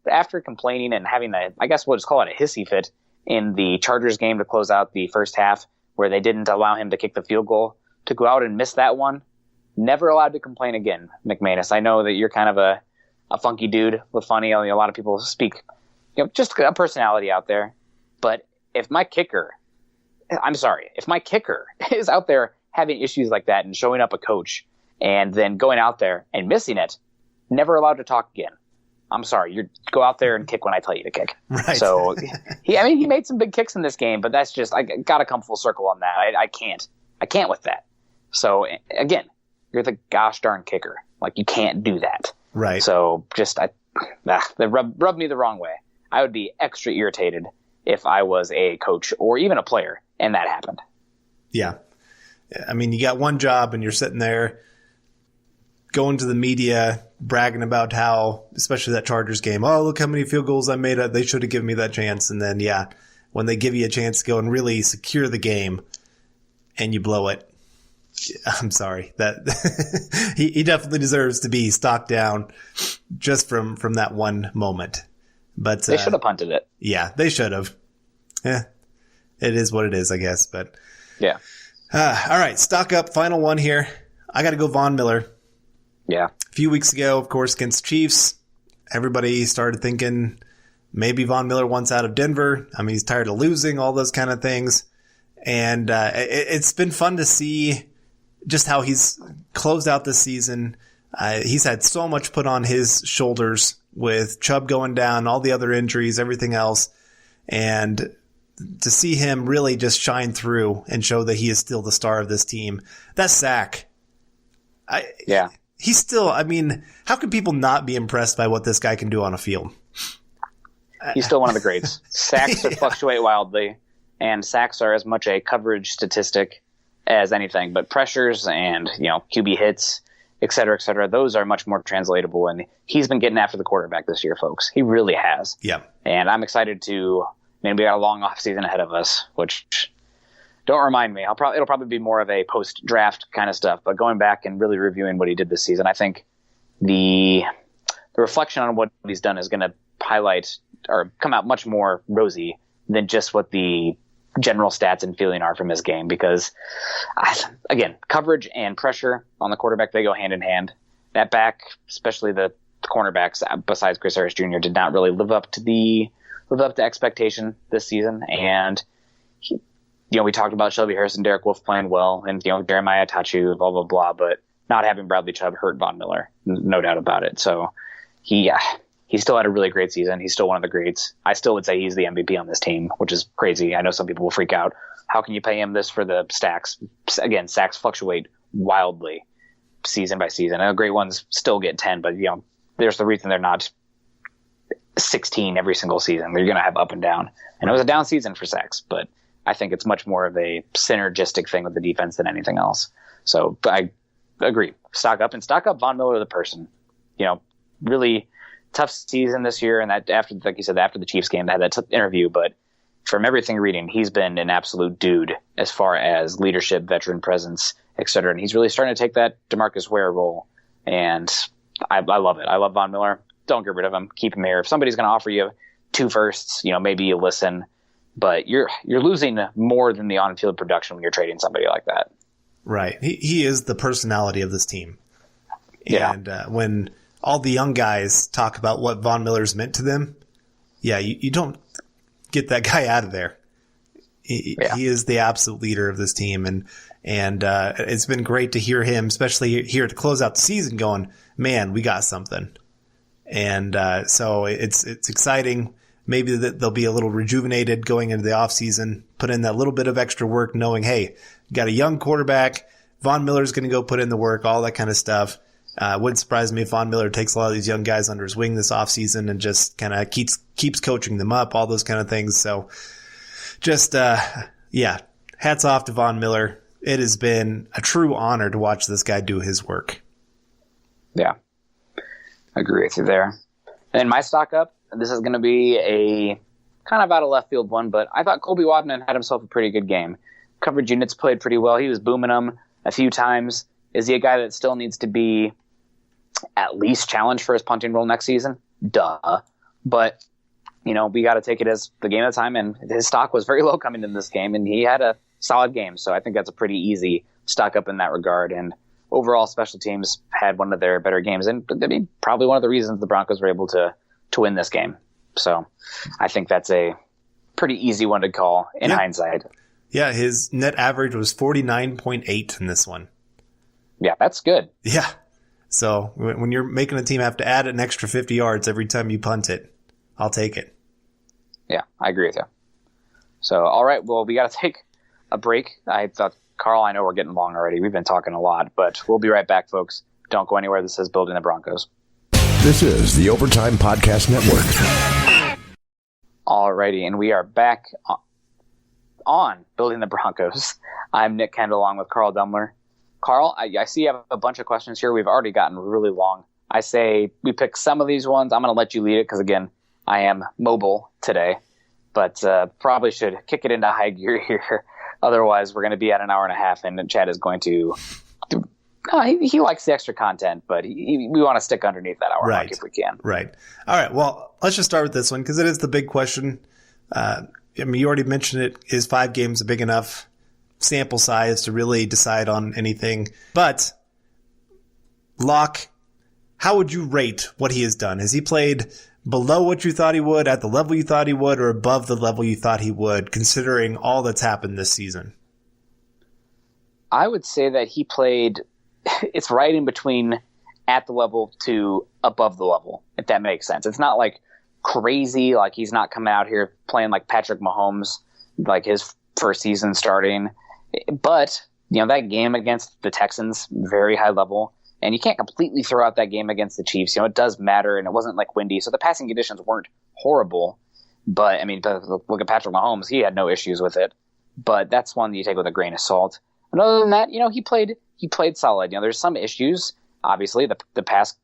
after complaining and having I guess we'll just call it a hissy fit in the Chargers game to close out the first half, where they didn't allow him to kick the field goal, to go out and miss that one. never allowed to complain again, McManus. I know that you're kind of a funky dude with funny. A lot of people speak, just a personality out there. But if my kicker is out there having issues like that and showing up a coach and then going out there and missing it, never allowed to talk again. I'm sorry. You go out there and kick when I tell you to kick. Right. So, he made some big kicks in this game, but that's just, I got to come full circle on that. I can't with that. So, again, you're the gosh darn kicker. Like, you can't do that. Right. So, that rubbed me the wrong way. I would be extra irritated if I was a coach or even a player and that happened. Yeah. I mean, you got one job and you're sitting there going to the media, bragging about how, especially that Chargers game, oh, look how many field goals I made. They should have given me that chance. And then, when they give you a chance to go and really secure the game and you blow it, I'm sorry. That he definitely deserves to be stocked down just from that one moment. But they should have punted it. Yeah, they should have. Yeah, it is what it is, I guess. But yeah. All right, stock up. Final one here. I got to go Von Miller. Yeah. A few weeks ago, of course, against Chiefs, everybody started thinking maybe Von Miller wants out of Denver. I mean, he's tired of losing, all those kind of things. And it's been fun to see just how he's closed out this season. He's had so much put on his shoulders with Chubb going down, all the other injuries, everything else. And to see him really just shine through and show that he is still the star of this team. That sack. Yeah. He's still, I mean, how can people not be impressed by what this guy can do on a field? He's still one of the greats. Sacks fluctuate wildly, and sacks are as much a coverage statistic as anything, but pressures and, QB hits, et cetera, those are much more translatable, and he's been getting after the quarterback this year, folks. He really has. Yeah. And I'm excited we got a long offseason ahead of us, which, don't remind me. It'll probably be more of a post-draft kind of stuff, but going back and really reviewing what he did this season, I think the reflection on what he's done is going to highlight or come out much more rosy than just what the general stats and feeling are from his game, because again, coverage and pressure on the quarterback, they go hand in hand. That back, especially the cornerbacks besides Chris Harris Jr., did not really live up to expectation this season. And we talked about Shelby Harris and Derek Wolfe playing well, and Jeremiah Attaochu, blah blah blah, but not having Bradley Chubb hurt Von Miller, no doubt about it. So he still had a really great season. He's still one of the greats. I still would say he's the MVP on this team, which is crazy. I know some people will freak out. How can you pay him this for the stacks? Again, sacks fluctuate wildly season by season. I know great ones still get 10, but there's the reason they're not 16 every single season. They're going to have up and down. And it was a down season for sacks, but I think it's much more of a synergistic thing with the defense than anything else. So I agree. Stock up Von Miller, the person. Really tough season this year, and that after, like you said, after the Chiefs game, they had that interview. But from everything reading, he's been an absolute dude as far as leadership, veteran presence, etc. And he's really starting to take that DeMarcus Ware role, and I love it. I love Von Miller. Don't get rid of him. Keep him here. If somebody's going to offer you 2 firsts, maybe you listen. But you're losing more than the on-field production when you're trading somebody like that. Right. He is the personality of this team. Yeah. And when all the young guys talk about what Von Miller's meant to them, you don't get that guy out of there. He is the absolute leader of this team. And it's been great to hear him, especially here to close out the season, going, man, we got something. And so it's exciting. Maybe that they'll be a little rejuvenated going into the offseason, put in that little bit of extra work knowing, hey, you got a young quarterback. Von Miller's going to go put in the work, all that kind of stuff. Wouldn't surprise me if Von Miller takes a lot of these young guys under his wing this offseason and just kind of keeps coaching them up, all those kind of things. So just, hats off to Von Miller. It has been a true honor to watch this guy do his work. Yeah, I agree with you there. And my stock up, this is going to be a kind of out of left field one, but I thought Colby Wadman had himself a pretty good game. Coverage units played pretty well. He was booming them a few times. Is he a guy that still needs to be at least challenged for his punting role next season? Duh. But, we got to take it as the game at a time, and his stock was very low coming in this game, and he had a solid game. So I think that's a pretty easy stock up in that regard. And overall special teams had one of their better games, and I mean, probably one of the reasons the Broncos were able to win this game. So I think that's a pretty easy one to call in hindsight. Yeah, his net average was 49.8 in this one. Yeah, that's good. Yeah. So when you're making a team have to add an extra 50 yards every time you punt it, I'll take it. Yeah, I agree with you. So, all right, well, we got to take a break. I thought, Carl, I know we're getting long already. We've been talking a lot, but we'll be right back, folks. Don't go anywhere. This is Building the Broncos. This is the Overtime Podcast Network. All righty, and we are back on Building the Broncos. I'm Nick Kendell along with Carl Dumler. Carl, I see you have a bunch of questions here. We've already gotten really long. I say we pick some of these ones. I'm going to let you lead it because, again, I am mobile today, but probably should kick it into high gear here. Otherwise, we're going to be at an hour and a half, and Chad is going to he likes the extra content, but we want to stick underneath that hour mark if we can. Right. All right. Well, let's just start with this one because it is the big question. I mean, you already mentioned it. Is 5 games a big enough sample size to really decide on anything? But Locke, how would you rate what he has done? Has he played below what you thought he would, at the level you thought he would, or above the level you thought he would, considering all that's happened this season? I would say that he played, it's right in between at the level to above the level, if that makes sense. It's not like crazy, like he's not coming out here playing like Patrick Mahomes, like his first season starting. But, that game against the Texans, very high level. And you can't completely throw out that game against the Chiefs. It does matter, and it wasn't like windy. So the passing conditions weren't horrible. But, I mean, look at Patrick Mahomes. He had no issues with it. But that's one that you take with a grain of salt. And other than that, he played solid. There's some issues. Obviously, the pass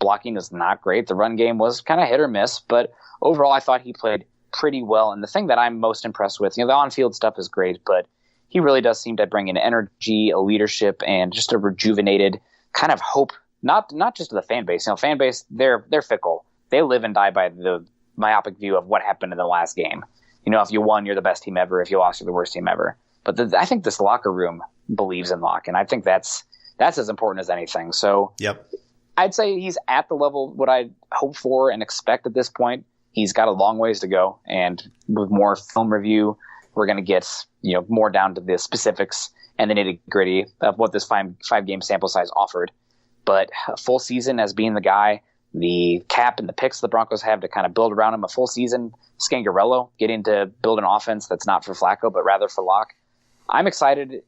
blocking is not great. The run game was kind of hit or miss. But overall, I thought he played pretty well. And the thing that I'm most impressed with, the on-field stuff is great, but he really does seem to bring in energy, a leadership, and just a rejuvenated kind of hope, not just to the fan base. Fan base, they're fickle. They live and die by the myopic view of what happened in the last game. If you won, you're the best team ever. If you lost, you're the worst team ever. But I think this locker room believes in Locke, and I think that's as important as anything. So yep. I'd say he's at the level what I hope for and expect at this point. He's got a long ways to go, and with more film review, we're going to get more down to the specifics and the nitty-gritty of what this five-game sample size offered. But a full season as being the guy, the cap and the picks the Broncos have to kind of build around him, a full season, Scangarello getting to build an offense that's not for Flacco but rather for Locke. I'm excited,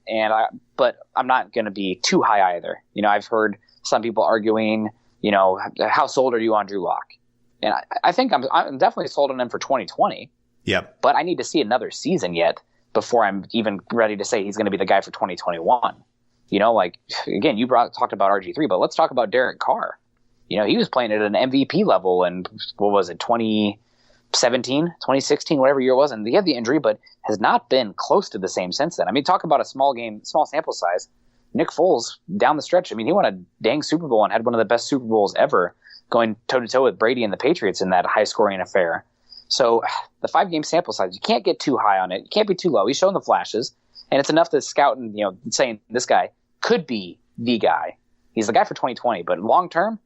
but I'm not going to be too high either. I've heard some people arguing, how sold are you on Drew Locke? And I think I'm definitely sold on him for 2020. Yep. But I need to see another season yet before I'm even ready to say he's going to be the guy for 2021. Again, you talked about RG3, but let's talk about Derek Carr. He was playing at an MVP level in, 2017, 2016, whatever year it was, and he had the injury, but has not been close to the same since then. I mean, talk about a small sample size. Nick Foles, down the stretch, he won a dang Super Bowl and had one of the best Super Bowls ever, going toe-to-toe with Brady and the Patriots in that high-scoring affair. So the 5-game sample size, you can't get too high on it. You can't be too low. He's shown the flashes, and it's enough to scout and saying this guy could be the guy. He's the guy for 2020, but long term,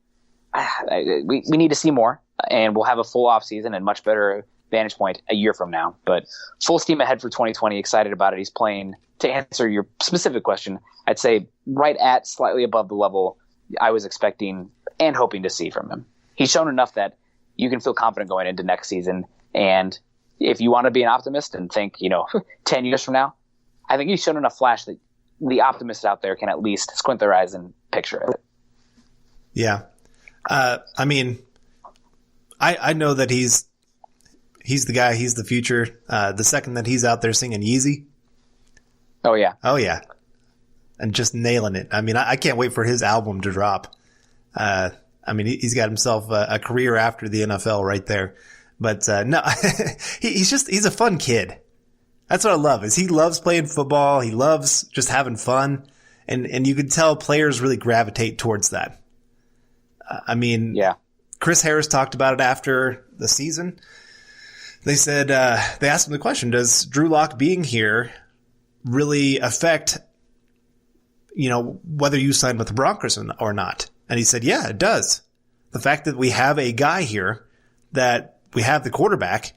we need to see more, and we'll have a full offseason and much better vantage point a year from now. But full steam ahead for 2020. Excited about it. He's playing, to answer your specific question, I'd say right at slightly above the level I was expecting and hoping to see from him. He's shown enough that you can feel confident going into next season. And if you want to be an optimist and think, 10 years from now, I think he's shown enough flash that the optimists out there can at least squint their eyes and picture it. Yeah. I know that he's the guy, he's the future. The second that he's out there singing Yeezy. Oh, yeah. Oh, yeah. And just nailing it. I can't wait for his album to drop. He's got himself a career after the NFL right there. But no, he's a fun kid. That's what I love, is he loves playing football. He loves just having fun. And you can tell players really gravitate towards that. Yeah. Chris Harris talked about it after the season. They said, they asked him the question, does Drew Locke being here really affect, whether you signed with the Broncos or not. And he said, yeah, it does. The fact that we have a guy here, that we have the quarterback,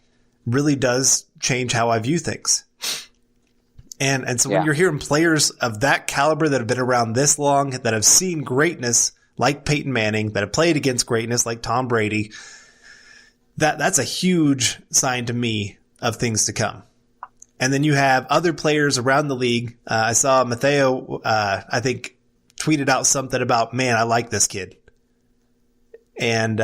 really does change how I view things. And so when you're hearing players of that caliber that have been around this long, that have seen greatness like Peyton Manning, that have played against greatness like Tom Brady, that's a huge sign to me of things to come. And then you have other players around the league. I saw Matteo, I think, tweeted out something about, man, I like this kid. And,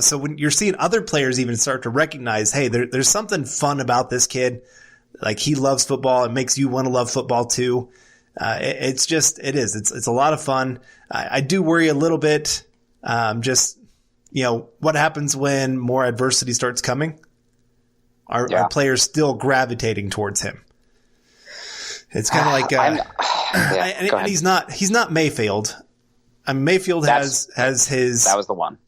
so when you're seeing other players even start to recognize, hey, there's something fun about this kid. Like, he loves football. It makes you want to love football too. It's a lot of fun. I do worry a little bit, what happens when more adversity starts coming? Are players still gravitating towards him? It's kind of like, and he's not Mayfield. I mean, Mayfield has his. That was the one.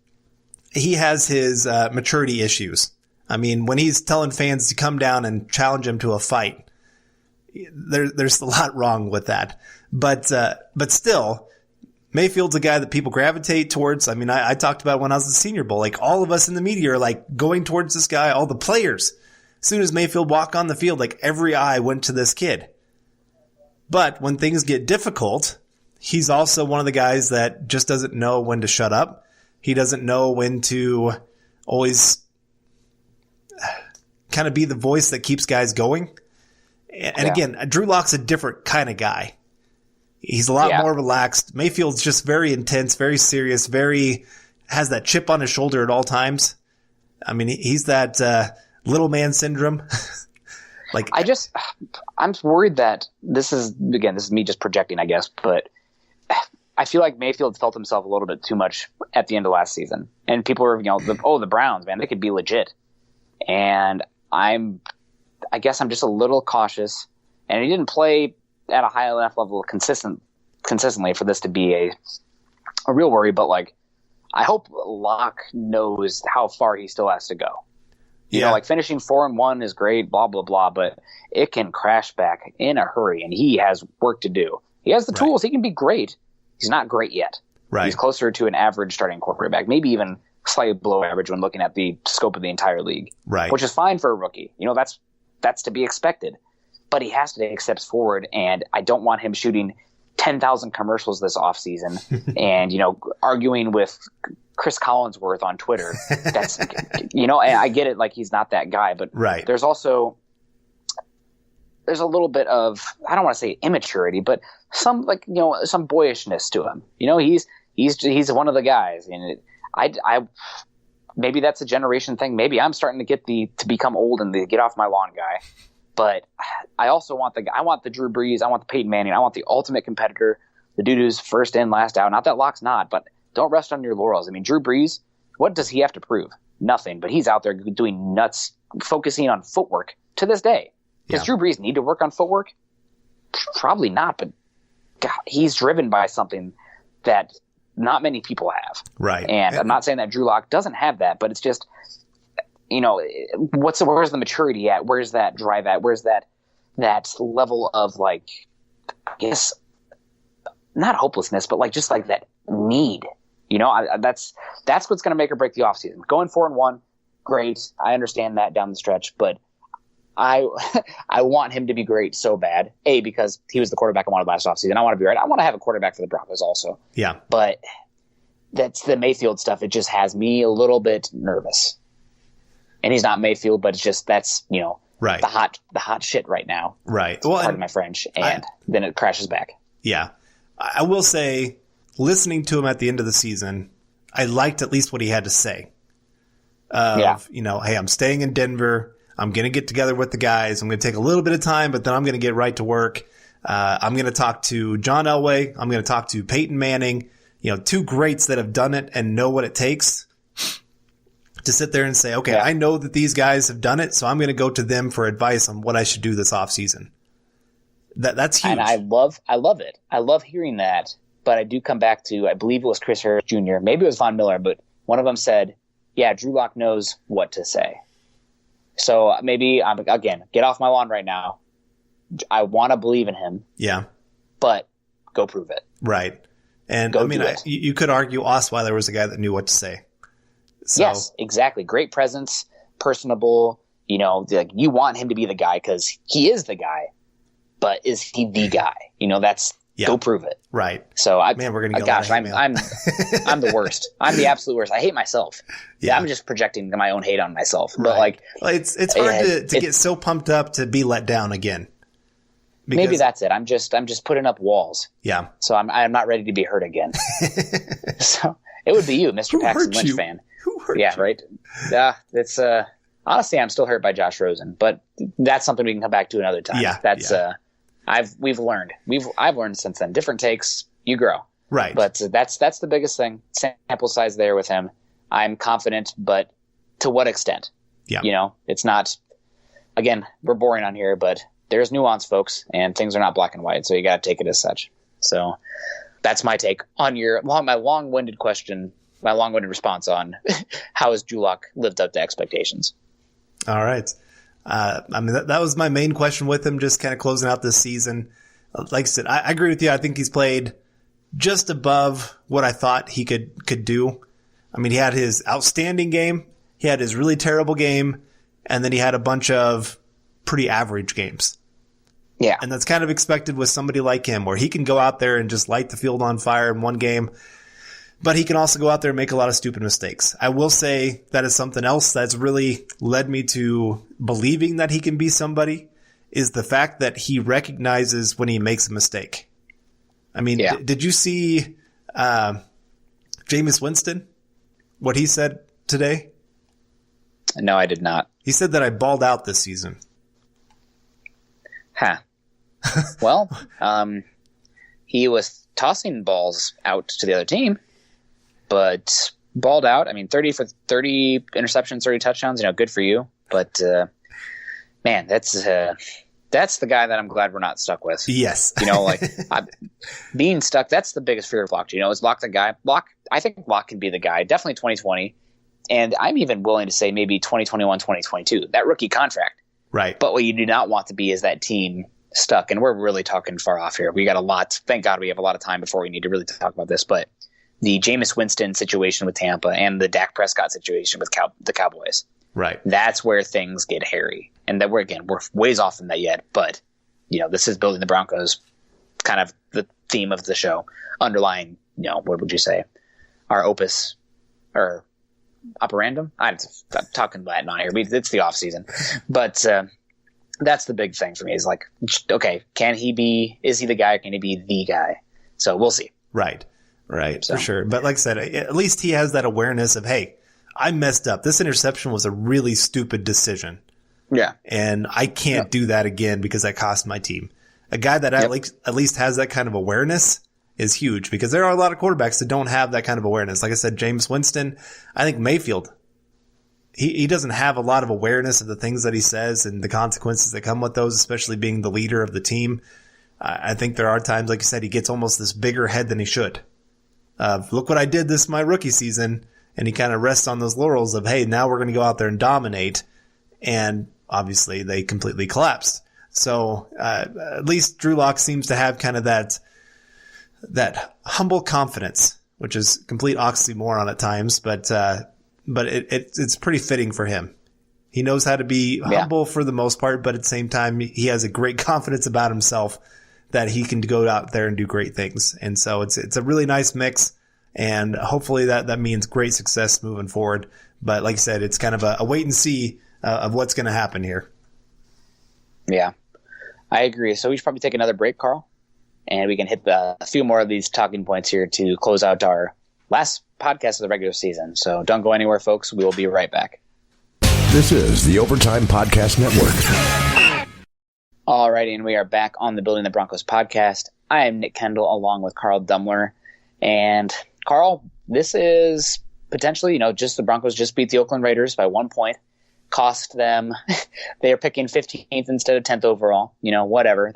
He has his maturity issues. I mean, when he's telling fans to come down and challenge him to a fight, there's a lot wrong with that. But still, Mayfield's a guy that people gravitate towards. I mean, I talked about when I was at the Senior Bowl. Like, all of us in the media are like going towards this guy. All the players. As soon as Mayfield walked on the field, like, every eye went to this kid. But when things get difficult, he's also one of the guys that just doesn't know when to shut up. He doesn't know when to always kind of be the voice that keeps guys going. And again, Drew Lock's a different kind of guy. He's a lot more relaxed. Mayfield's just very intense, very serious, has that chip on his shoulder at all times. I mean, he's that little man syndrome. Like, I'm worried that this is me just projecting, I guess, but I feel like Mayfield felt himself a little bit too much at the end of last season. And people were, the Browns, man, they could be legit. And I guess I'm just a little cautious. And he didn't play at a high enough level consistently for this to be a real worry. But, like, I hope Locke knows how far he still has to go. Finishing 4-1 is great, blah, blah, blah, but it can crash back in a hurry, and he has work to do. He has the tools. He can be great. He's not great yet. Right. He's closer to an average starting quarterback, maybe even slightly below average when looking at the scope of the entire league, right? Which is fine for a rookie. That's to be expected. But he has to take steps forward, and I don't want him shooting 10,000 commercials this offseason and, arguing with Chris Collinsworth on Twitter. That's, I get it. Like, he's not that guy, but there's a little bit of, I don't want to say immaturity, but some some boyishness to him. He's one of the guys, and I maybe that's a generation thing. Maybe I'm starting to get to become old and the get off my lawn guy. But I also want the Drew Brees, I want the Peyton Manning, I want the ultimate competitor, the dude who's first in, last out. Not that Locke's not, but don't rest on your laurels. I mean, Drew Brees, what does he have to prove? Nothing. But he's out there doing nuts, focusing on footwork to this day. Does Drew Brees need to work on footwork? Probably not, but God, he's driven by something that not many people have. Right. And I'm not saying that Drew Lock doesn't have that, but it's just, where's the maturity at? Where's that drive at? Where's that level of, like, I guess, not hopelessness, but just that need. That's what's going to make or break the offseason. Going 4-1, great. I understand that down the stretch, but I want him to be great so bad. A, because he was the quarterback I wanted last offseason. I want to be right. I want to have a quarterback for the Broncos also. Yeah. But that's the Mayfield stuff. It just has me a little bit nervous. And he's not Mayfield, but it's just the hot shit right now. Right. Well, pardon my French. And then it crashes back. Yeah. I will say, listening to him at the end of the season, I liked at least what he had to say. Hey, I'm staying in Denver. I'm going to get together with the guys. I'm going to take a little bit of time, but then I'm going to get right to work. I'm going to talk to John Elway. I'm going to talk to Peyton Manning, two greats that have done it and know what it takes to sit there and say, okay, I know that these guys have done it, so I'm going to go to them for advice on what I should do this offseason. That's huge. And I love it. I love hearing that, but I do come back to, I believe it was Chris Harris Jr., maybe it was Von Miller, but one of them said, Drew Lock knows what to say. So maybe, again, get off my lawn right now. I want to believe in him. Yeah. But go prove it. Right. And Go I mean, do it. you could argue Osweiler was a guy that knew what to say. So, Yes, exactly. Great presence, personable. You know, like you want him to be the guy because he is the guy, but is he the guy? You know, go prove it. Right. So we're gonna get gosh, a lot of hate I'm mail. the worst. I'm the absolute worst. I hate myself. Yeah. I'm just projecting my own hate on myself. But Right. Well, it's hard to get so pumped up to be let down again. Because, maybe that's it. I'm just putting up walls. Yeah. So I'm not ready to be hurt again. So it would be you, Mr. Who Paxton hurt Lynch you? fan. Who hurt Yeah, you? right. It's honestly, I'm still hurt by Josh Rosen, but that's something we can come back to another time. Yeah, That's we've learned. I've learned since then. Different takes, you grow. Right. But that's the biggest thing. Sample size there with him. I'm confident, but to what extent? Yeah. You know, it's not. Again, we're boring on here, but there's nuance, folks, and things are not black and white, so you got to take it as such. So that's my take on my long-winded question, my long-winded response on how has Drew Lock lived up to expectations. All right. I mean, that was my main question with him, just kind of closing out this season. Like I said, I agree with you. I think he's played just above what I thought he could do. I mean, he had his outstanding game, he had his really terrible game, and then he had a bunch of pretty average games. Yeah. And that's kind of expected with somebody like him, where he can go out there and just light the field on fire in one game, but he can also go out there and make a lot of stupid mistakes. I will say that is something else that's really led me to believing that he can be somebody, is the fact that he recognizes when he makes a mistake. I mean, did you see Jameis Winston, what he said today? No, I did not. He said that I balled out this season. Huh. Well, he was tossing balls out to the other team, but balled out. I mean, 30 for 30 interceptions, 30 touchdowns, you know, good for you. But, man, that's the guy that I'm glad we're not stuck with. Yes. You know, like being stuck, that's the biggest fear of Lock. You know, is Lock the guy? I think Lock can be the guy, definitely 2020. And I'm even willing to say maybe 2021, 2022, that rookie contract. Right. But what you do not want to be is that team stuck. And we're really talking far off here. We got a lot. Thank God we have a lot of time before we need to really talk about this. But the Jameis Winston situation with Tampa and the Dak Prescott situation with the Cowboys. Right. That's where things get hairy. And that we're ways off from that yet. But, you know, this is building the Broncos, kind of the theme of the show. Underlying, you know, what would you say? Our opus or operandum? I'm talking Latin on here. It's the off season. But that's the big thing for me is like, okay, is he the guy or can he be the guy? So we'll see. Right. For sure. But like I said, at least he has that awareness of, hey, I messed up. This interception was a really stupid decision. Yeah. And I can't do that again because that cost my team. A guy that at least has that kind of awareness is huge, because there are a lot of quarterbacks that don't have that kind of awareness. Like I said, Jameis Winston, I think Mayfield, he doesn't have a lot of awareness of the things that he says and the consequences that come with those, especially being the leader of the team. I think there are times, like you said, he gets almost this bigger head than he should. Look what I did this my rookie season. And he kind of rests on those laurels of, hey, now we're going to go out there and dominate. And obviously they completely collapsed. So at least Drew Lock seems to have kind of that humble confidence, which is complete oxymoron at times, but it's pretty fitting for him. He knows how to be humble for the most part, but at the same time, he has a great confidence about himself that he can go out there and do great things. And so it's a really nice mix, and hopefully that means great success moving forward. But like I said, it's kind of a wait and see of what's going to happen here. Yeah, I agree. So we should probably take another break, Carl, and we can hit a few more of these talking points here to close out our last podcast of the regular season. So don't go anywhere, folks. We will be right back. This is the Overtime Podcast Network. All righty, and we are back on the Building the Broncos podcast. I am Nick Kendell along with Carl Dumler. And Carl, this is potentially, just the Broncos just beat the Oakland Raiders by 1 point. Cost them, they are picking 15th instead of 10th overall. Whatever.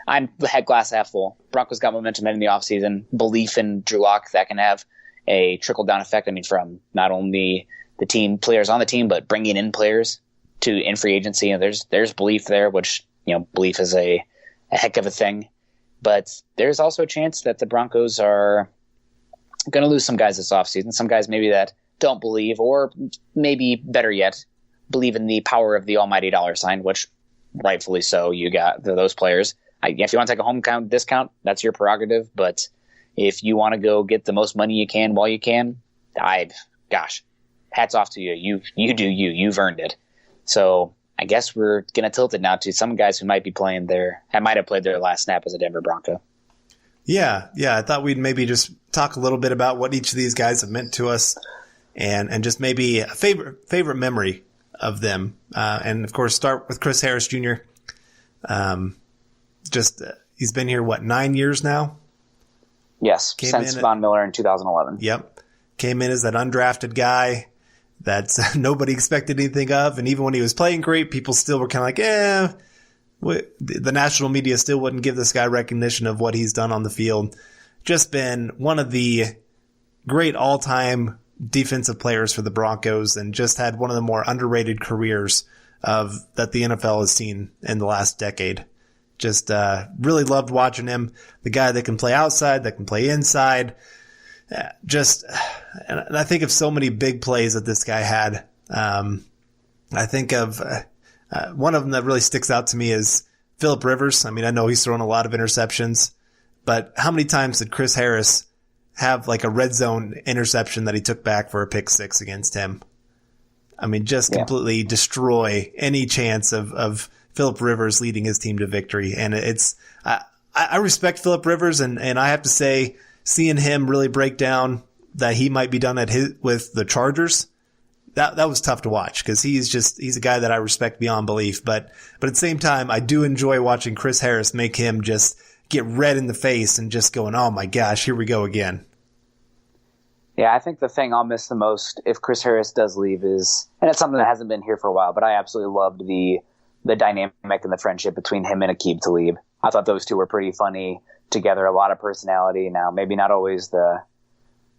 I'm glass half full. Broncos got momentum in the offseason. Belief in Drew Lock that can have a trickle-down effect. I mean, from not only the team players on the team, but bringing in players in free agency. And there's belief there, which, belief is a heck of a thing. But there's also a chance that the Broncos are going to lose some guys this offseason, some guys maybe that don't believe, or maybe better yet, believe in the power of the almighty dollar sign, which rightfully so, you got those players. If you want to take a home count discount, that's your prerogative. But if you want to go get the most money you can while you can, hats off to you. You've earned it. So I guess we're going to tilt it now to some guys who might have played their last snap as a Denver Bronco. Yeah. I thought we'd maybe just talk a little bit about what each of these guys have meant to us, and just maybe a favorite memory of them. And of course, start with Chris Harris Jr. He's been here, 9 years now? Yes, since Von Miller in 2011. Yep. Came in as that undrafted guy that nobody expected anything of. And even when he was playing great, people still were kind of like, the national media still wouldn't give this guy recognition of what he's done on the field. Just been one of the great all-time defensive players for the Broncos, and just had one of the more underrated careers that the NFL has seen in the last decade. Just really loved watching him. The guy that can play outside, that can play inside. And I think of so many big plays that this guy had. I think of one of them that really sticks out to me is Phillip Rivers. I mean, I know he's thrown a lot of interceptions, but how many times did Chris Harris have like a red zone interception that he took back for a pick six against him? I mean, just completely destroy any chance of Phillip Rivers leading his team to victory. And I respect Phillip Rivers, and I have to say, seeing him really break down that he might be done with the Chargers, that was tough to watch, because he's a guy that I respect beyond belief. But at the same time, I do enjoy watching Chris Harris make him just get red in the face and just going, oh my gosh, here we go again. Yeah, I think the thing I'll miss the most if Chris Harris does leave is, and it's something that hasn't been here for a while, but I absolutely loved the dynamic and the friendship between him and Aqib Talib. I thought those two were pretty funny together, a lot of personality. Now, maybe not always the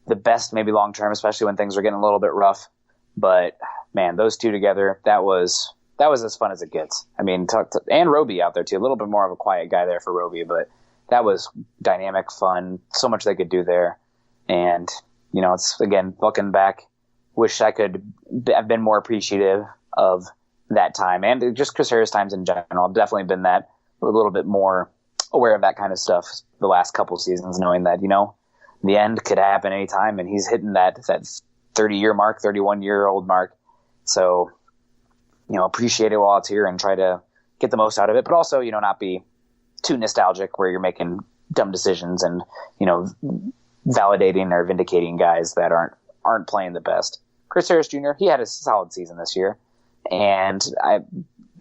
best, maybe long term, especially when things are getting a little bit rough. But man, those two together, that was as fun as it gets. I mean, and Roby out there too, a little bit more of a quiet guy there for Roby, but that was dynamic, fun, so much they could do there. And, it's, again, looking back, wish I could have been more appreciative of that time, and just Chris Harris times in general. I've definitely been a little bit more aware of that kind of stuff the last couple seasons, knowing that, the end could happen anytime, and he's hitting that 30-year mark, 31-year-old mark. So, appreciate it while it's here and try to get the most out of it, but also, not be too nostalgic where you're making dumb decisions and, validating or vindicating guys that aren't playing the best. Chris Harris Jr., he had a solid season this year. And I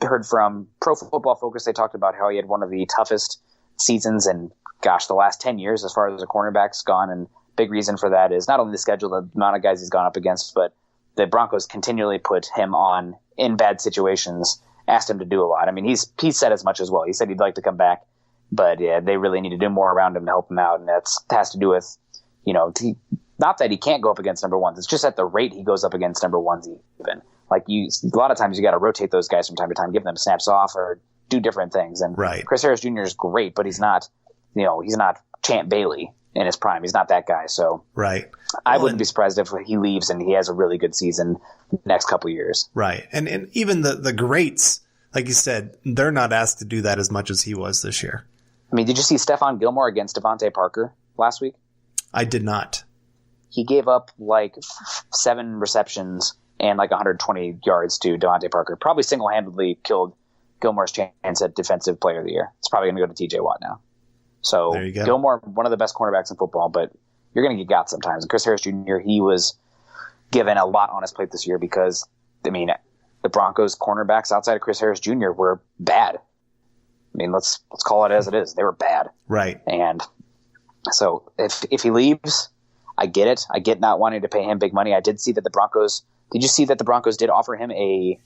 heard from Pro Football Focus, they talked about how he had one of the toughest seasons in, the last 10 years as far as the cornerback's gone. And big reason for that is not only the schedule, the amount of guys he's gone up against, but the Broncos continually put him on in bad situations, asked him to do a lot. I mean, he said as much as well. He said he'd like to come back, but yeah, they really need to do more around him to help him out. And that has to do with, not that he can't go up against number ones. It's just at the rate he goes up against number ones even. Like a lot of times you got to rotate those guys from time to time, give them snaps off or do different things. And right. Chris Harris Jr. is great, but he's not Champ Bailey in his prime. He's not that guy. So right. I wouldn't be surprised if he leaves and he has a really good season the next couple of years. Right. And even the greats, like you said, they're not asked to do that as much as he was this year. I mean, did you see Stephon Gilmore against Devontae Parker last week? I did not. He gave up 7 receptions and 120 yards to Devontae Parker. Probably single-handedly killed Gilmore's chance at Defensive Player of the Year. It's probably going to go to T.J. Watt now. So there you go. Gilmore, one of the best cornerbacks in football, but you're going to get got sometimes. And Chris Harris Jr., he was given a lot on his plate this year because, the Broncos cornerbacks outside of Chris Harris Jr. were bad. Let's call it as it is. They were bad. Right. And so if he leaves, I get it. I get not wanting to pay him big money. I did see that the Broncos – did you see that the Broncos did offer him a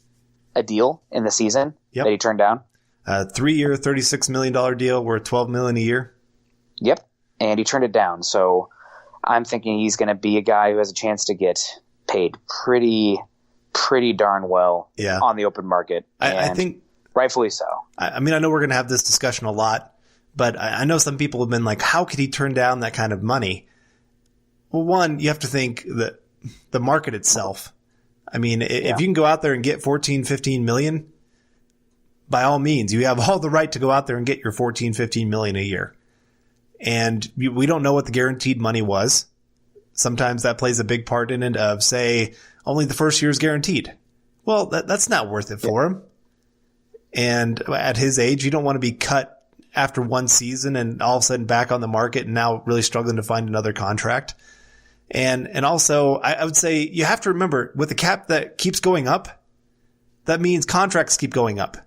deal in the season that he turned down? 3-year, $36 million deal worth $12 million a year. Yep. And he turned it down. So I'm thinking he's going to be a guy who has a chance to get paid pretty darn well on the open market. I think rightfully so. I know we're going to have this discussion a lot, But I know some people have been like, how could he turn down that kind of money? Well, one, you have to think that the market itself. I mean, if you can go out there and get 14, 15 million, by all means, you have all the right to go out there and get your 14, 15 million a year. And we don't know what the guaranteed money was. Sometimes that plays a big part in it of, say, only the first year is guaranteed. Well, that's not worth it for him. And at his age, you don't want to be cut after one season and all of a sudden back on the market and now really struggling to find another contract. And also, I would say you have to remember, with the cap that keeps going up, that means contracts keep going up.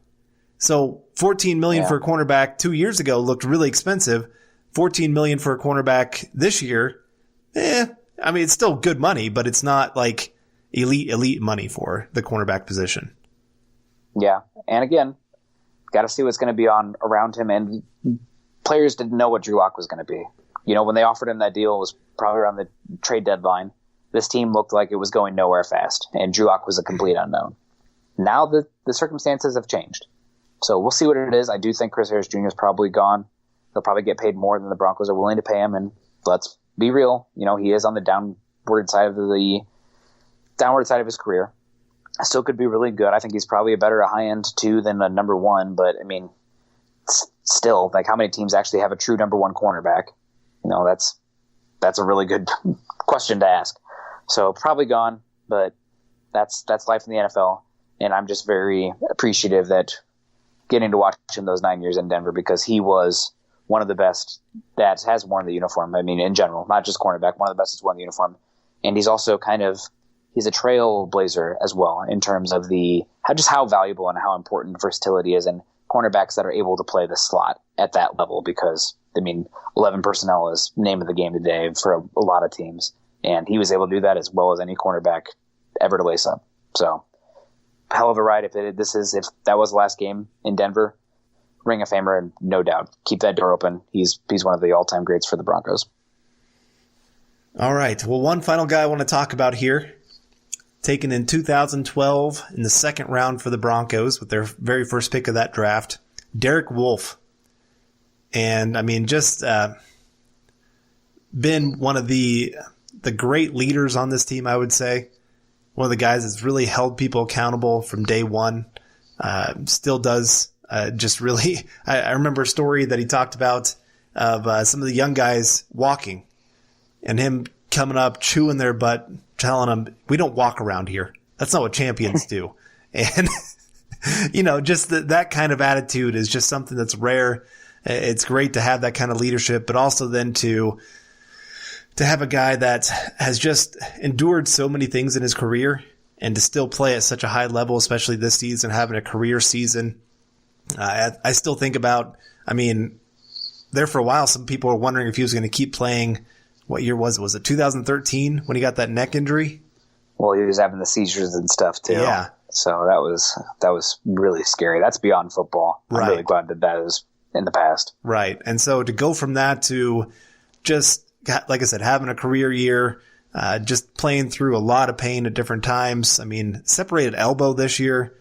So $14 million for a cornerback 2 years ago looked really expensive. $14 million for a cornerback this year, I mean, it's still good money, but it's not like elite money for the cornerback position. Yeah. And again, got to see what's going to be on around him. And players didn't know what Drew Lock was going to be. You know, when they offered him that deal, it was probably around the trade deadline. This team looked like it was going nowhere fast, and Drew Lock was a complete unknown. Now the circumstances have changed. So we'll see what it is. I do think Chris Harris Jr. is probably gone. He'll probably get paid more than the Broncos are willing to pay him. And let's be real. You know, he is on the downward side of his career. Still could be really good. I think he's probably a high-end 2 than a number 1. But, I mean, still, like, how many teams actually have a true number 1 cornerback? You know, that's a really good question to ask. So probably gone, but that's life in the NFL. And I'm just very appreciative that getting to watch him those 9 years in Denver, because he was one of the best that has worn the uniform. I mean, in general, not just cornerback, one of the best that's worn the uniform. And he's also he's a trailblazer as well in terms of how valuable and how important versatility is in cornerbacks that are able to play the slot at that level, because, I mean, 11 personnel is name of the game today for a lot of teams. And he was able to do that as well as any cornerback ever to lace up. So, hell of a ride if that was the last game in Denver. Ring of Famer, and no doubt. Keep that door open. He's one of the all-time greats for the Broncos. All right. Well, one final guy I want to talk about here, taken in 2012 in the second round for the Broncos with their very first pick of that draft, Derek Wolfe. And, I mean, just been one of the great leaders on this team, I would say. One of the guys that's really held people accountable from day one. Still does. Just really, I remember a story that he talked about of some of the young guys walking and him coming up, chewing their butt, telling them, we don't walk around here. That's not what champions do. And, you know, just that kind of attitude is just something that's rare. It's great to have that kind of leadership, but also then to have a guy that has just endured so many things in his career and to still play at such a high level, especially this season, having a career season. I still think about, I mean, there for a while, some people were wondering if he was going to keep playing. What year was it? Was it 2013 when he got that neck injury? Well, he was having the seizures and stuff too. Yeah. So that was really scary. That's beyond football. I'm really glad that is in the past. Right. And so to go from that to just, like I said, having a career year, just playing through a lot of pain at different times. I mean, separated elbow this year,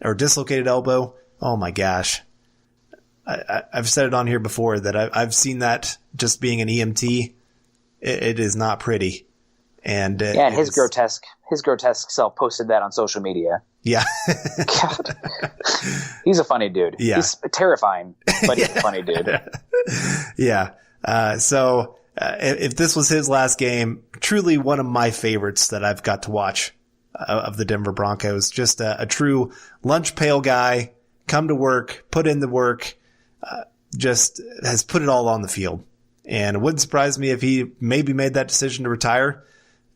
or dislocated elbow. Oh my gosh. I've said it on here before that I've seen that just being an EMT. It is not pretty. And his grotesque self posted that on social media. Yeah. God. He's a funny dude. Yeah. He's terrifying, but he's a funny dude. Yeah. So if this was his last game, truly one of my favorites that I've got to watch of the Denver Broncos. Just a true lunch pail guy, come to work, put in the work, just has put it all on the field. And it wouldn't surprise me if he maybe made that decision to retire,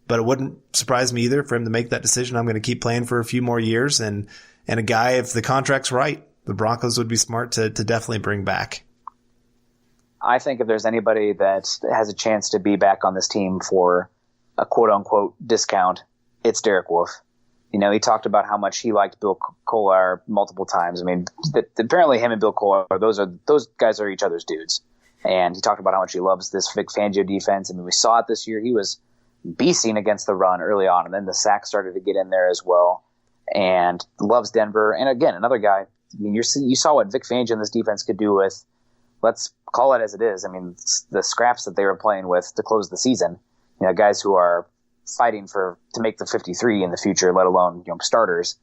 but it wouldn't surprise me either for him to make that decision. I'm going to keep playing for a few more years. And a guy, if the contract's right, the Broncos would be smart to definitely bring back. I think if there's anybody that has a chance to be back on this team for a quote-unquote discount, it's Derek Wolfe. You know, he talked about how much he liked Bill Kollar multiple times. I mean, apparently him and Bill Kollar, those guys are each other's dudes. And he talked about how much he loves this Vic Fangio defense. I mean, we saw it this year. He was beasting against the run early on, and then the sacks started to get in there as well. And loves Denver. And again, another guy. I mean, you saw what Vic Fangio and this defense could do let's call it as it is. I mean, the scraps that they were playing with to close the season, guys who are fighting to make the 53 in the future, let alone, starters.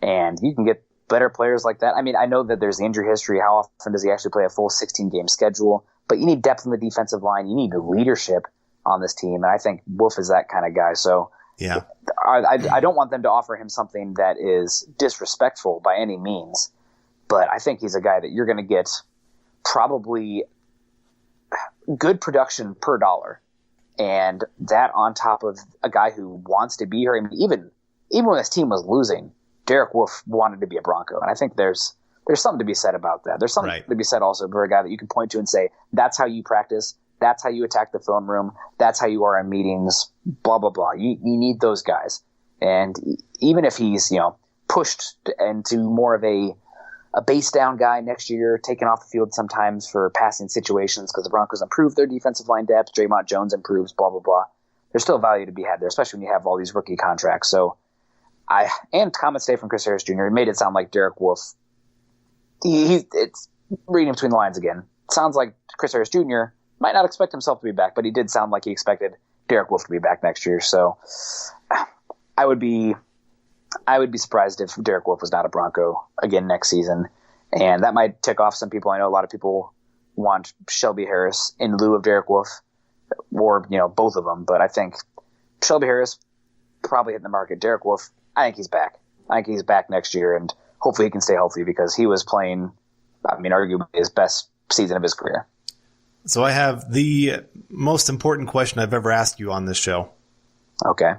And you can get better players like that. I mean, I know that there's the injury history. How often does he actually play a full 16-game schedule? But you need depth in the defensive line. You need leadership on this team. And I think Wolf is that kind of guy. So yeah, I don't want them to offer him something that is disrespectful by any means. But I think he's a guy that you're going to get probably good production per dollar. And that on top of a guy who wants to be here. I mean, even when his team was losing, Derek Wolfe wanted to be a Bronco. And I think there's something to be said about that. There's something to be said also for a guy that you can point to and say, that's how you practice. That's how you attack the film room. That's how you are in meetings, blah, blah, blah. You need those guys. And even if he's, pushed into more of a base down guy next year, taken off the field sometimes for passing situations because the Broncos improve their defensive line depth, Draymond Jones improves, blah, blah, blah. There's still value to be had there, especially when you have all these rookie contracts. So and comments today from Chris Harris Jr. made it sound like Derek Wolfe, it's reading between the lines again. It sounds like Chris Harris Jr. might not expect himself to be back, but he did sound like he expected Derek Wolfe to be back next year. So I would be surprised if Derek Wolfe was not a Bronco again next season. And that might tick off some people. I know a lot of people want Shelby Harris in lieu of Derek Wolfe, or, both of them. But I think Shelby Harris probably hitting the market. Derek Wolfe, I think he's back. I think he's back next year, and hopefully he can stay healthy because he was playing, arguably his best season of his career. So I have the most important question I've ever asked you on this show. Okay.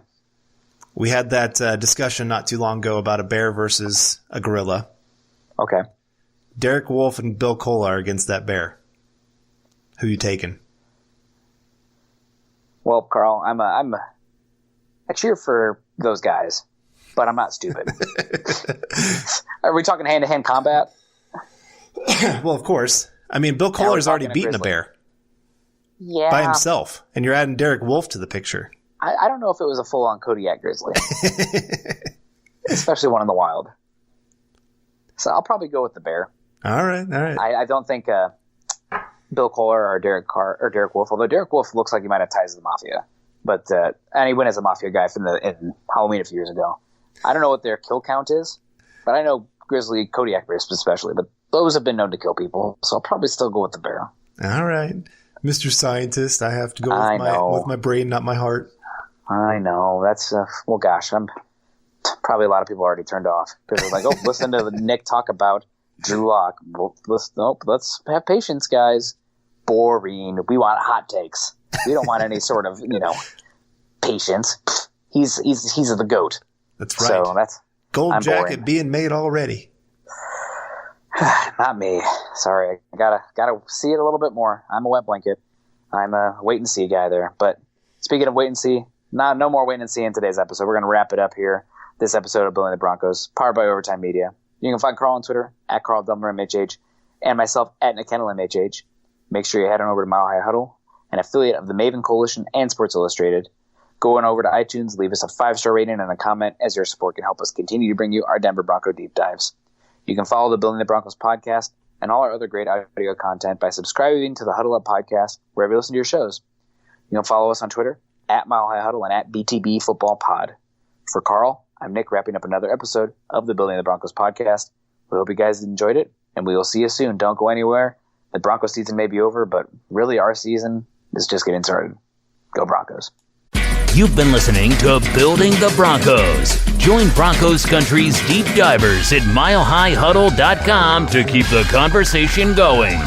We had that discussion not too long ago about a bear versus a gorilla. Okay. Derek Wolfe and Bill Kollar against that bear. Who you taking? Well, Carl, I cheer for those guys, but I'm not stupid. Are we talking hand-to-hand combat? Well, of course. I mean, Bill Kollar's already beaten a bear. Yeah. By himself. And you're adding Derek Wolfe to the picture. I don't know if it was a full-on Kodiak grizzly. Especially one in the wild. So I'll probably go with the bear. All right. I don't think Bill Kollar or Derek Wolfe, although Derek Wolfe looks like he might have ties to the Mafia. But and he went as a Mafia guy in Halloween a few years ago. I don't know what their kill count is, but I know grizzly, Kodiak bears especially, but those have been known to kill people, so I'll probably still go with the bear. All right. Mr. Scientist, I have to go with my brain, not my heart. I know. That's, well, gosh, I'm probably a lot of people already turned off because they're like, oh, listen to Nick talk about Drew Lock. Well, let's have patience, guys. Boring. We want hot takes. We don't want any sort of, patience. He's the GOAT. That's right. So that's Gold I'm jacket boring. being made already. Not me. Sorry. I gotta see it a little bit more. I'm a wet blanket. I'm a wait and see guy there. But speaking of wait and see, no more wait and see in today's episode. We're gonna wrap it up here. This episode of Building the Broncos, powered by Overtime Media. You can find Carl on Twitter at Carl Dumler MHH and myself at Kendell and MHH. Make sure you head on over to Mile High Huddle, an affiliate of the Maven Coalition and Sports Illustrated. Go on over to iTunes, leave us a 5-star rating and a comment, as your support can help us continue to bring you our Denver Bronco deep dives. You can follow the Building the Broncos podcast and all our other great audio content by subscribing to the Huddle Up podcast wherever you listen to your shows. You can follow us on Twitter at Mile High Huddle and at BTB Football Pod. For Carl, I'm Nick, wrapping up another episode of the Building the Broncos podcast. We hope you guys enjoyed it, and we will see you soon. Don't go anywhere. The Broncos season may be over, but really our season is just getting started. Go Broncos. You've been listening to Building the Broncos. Join Broncos Country's deep divers at milehighhuddle.com to keep the conversation going.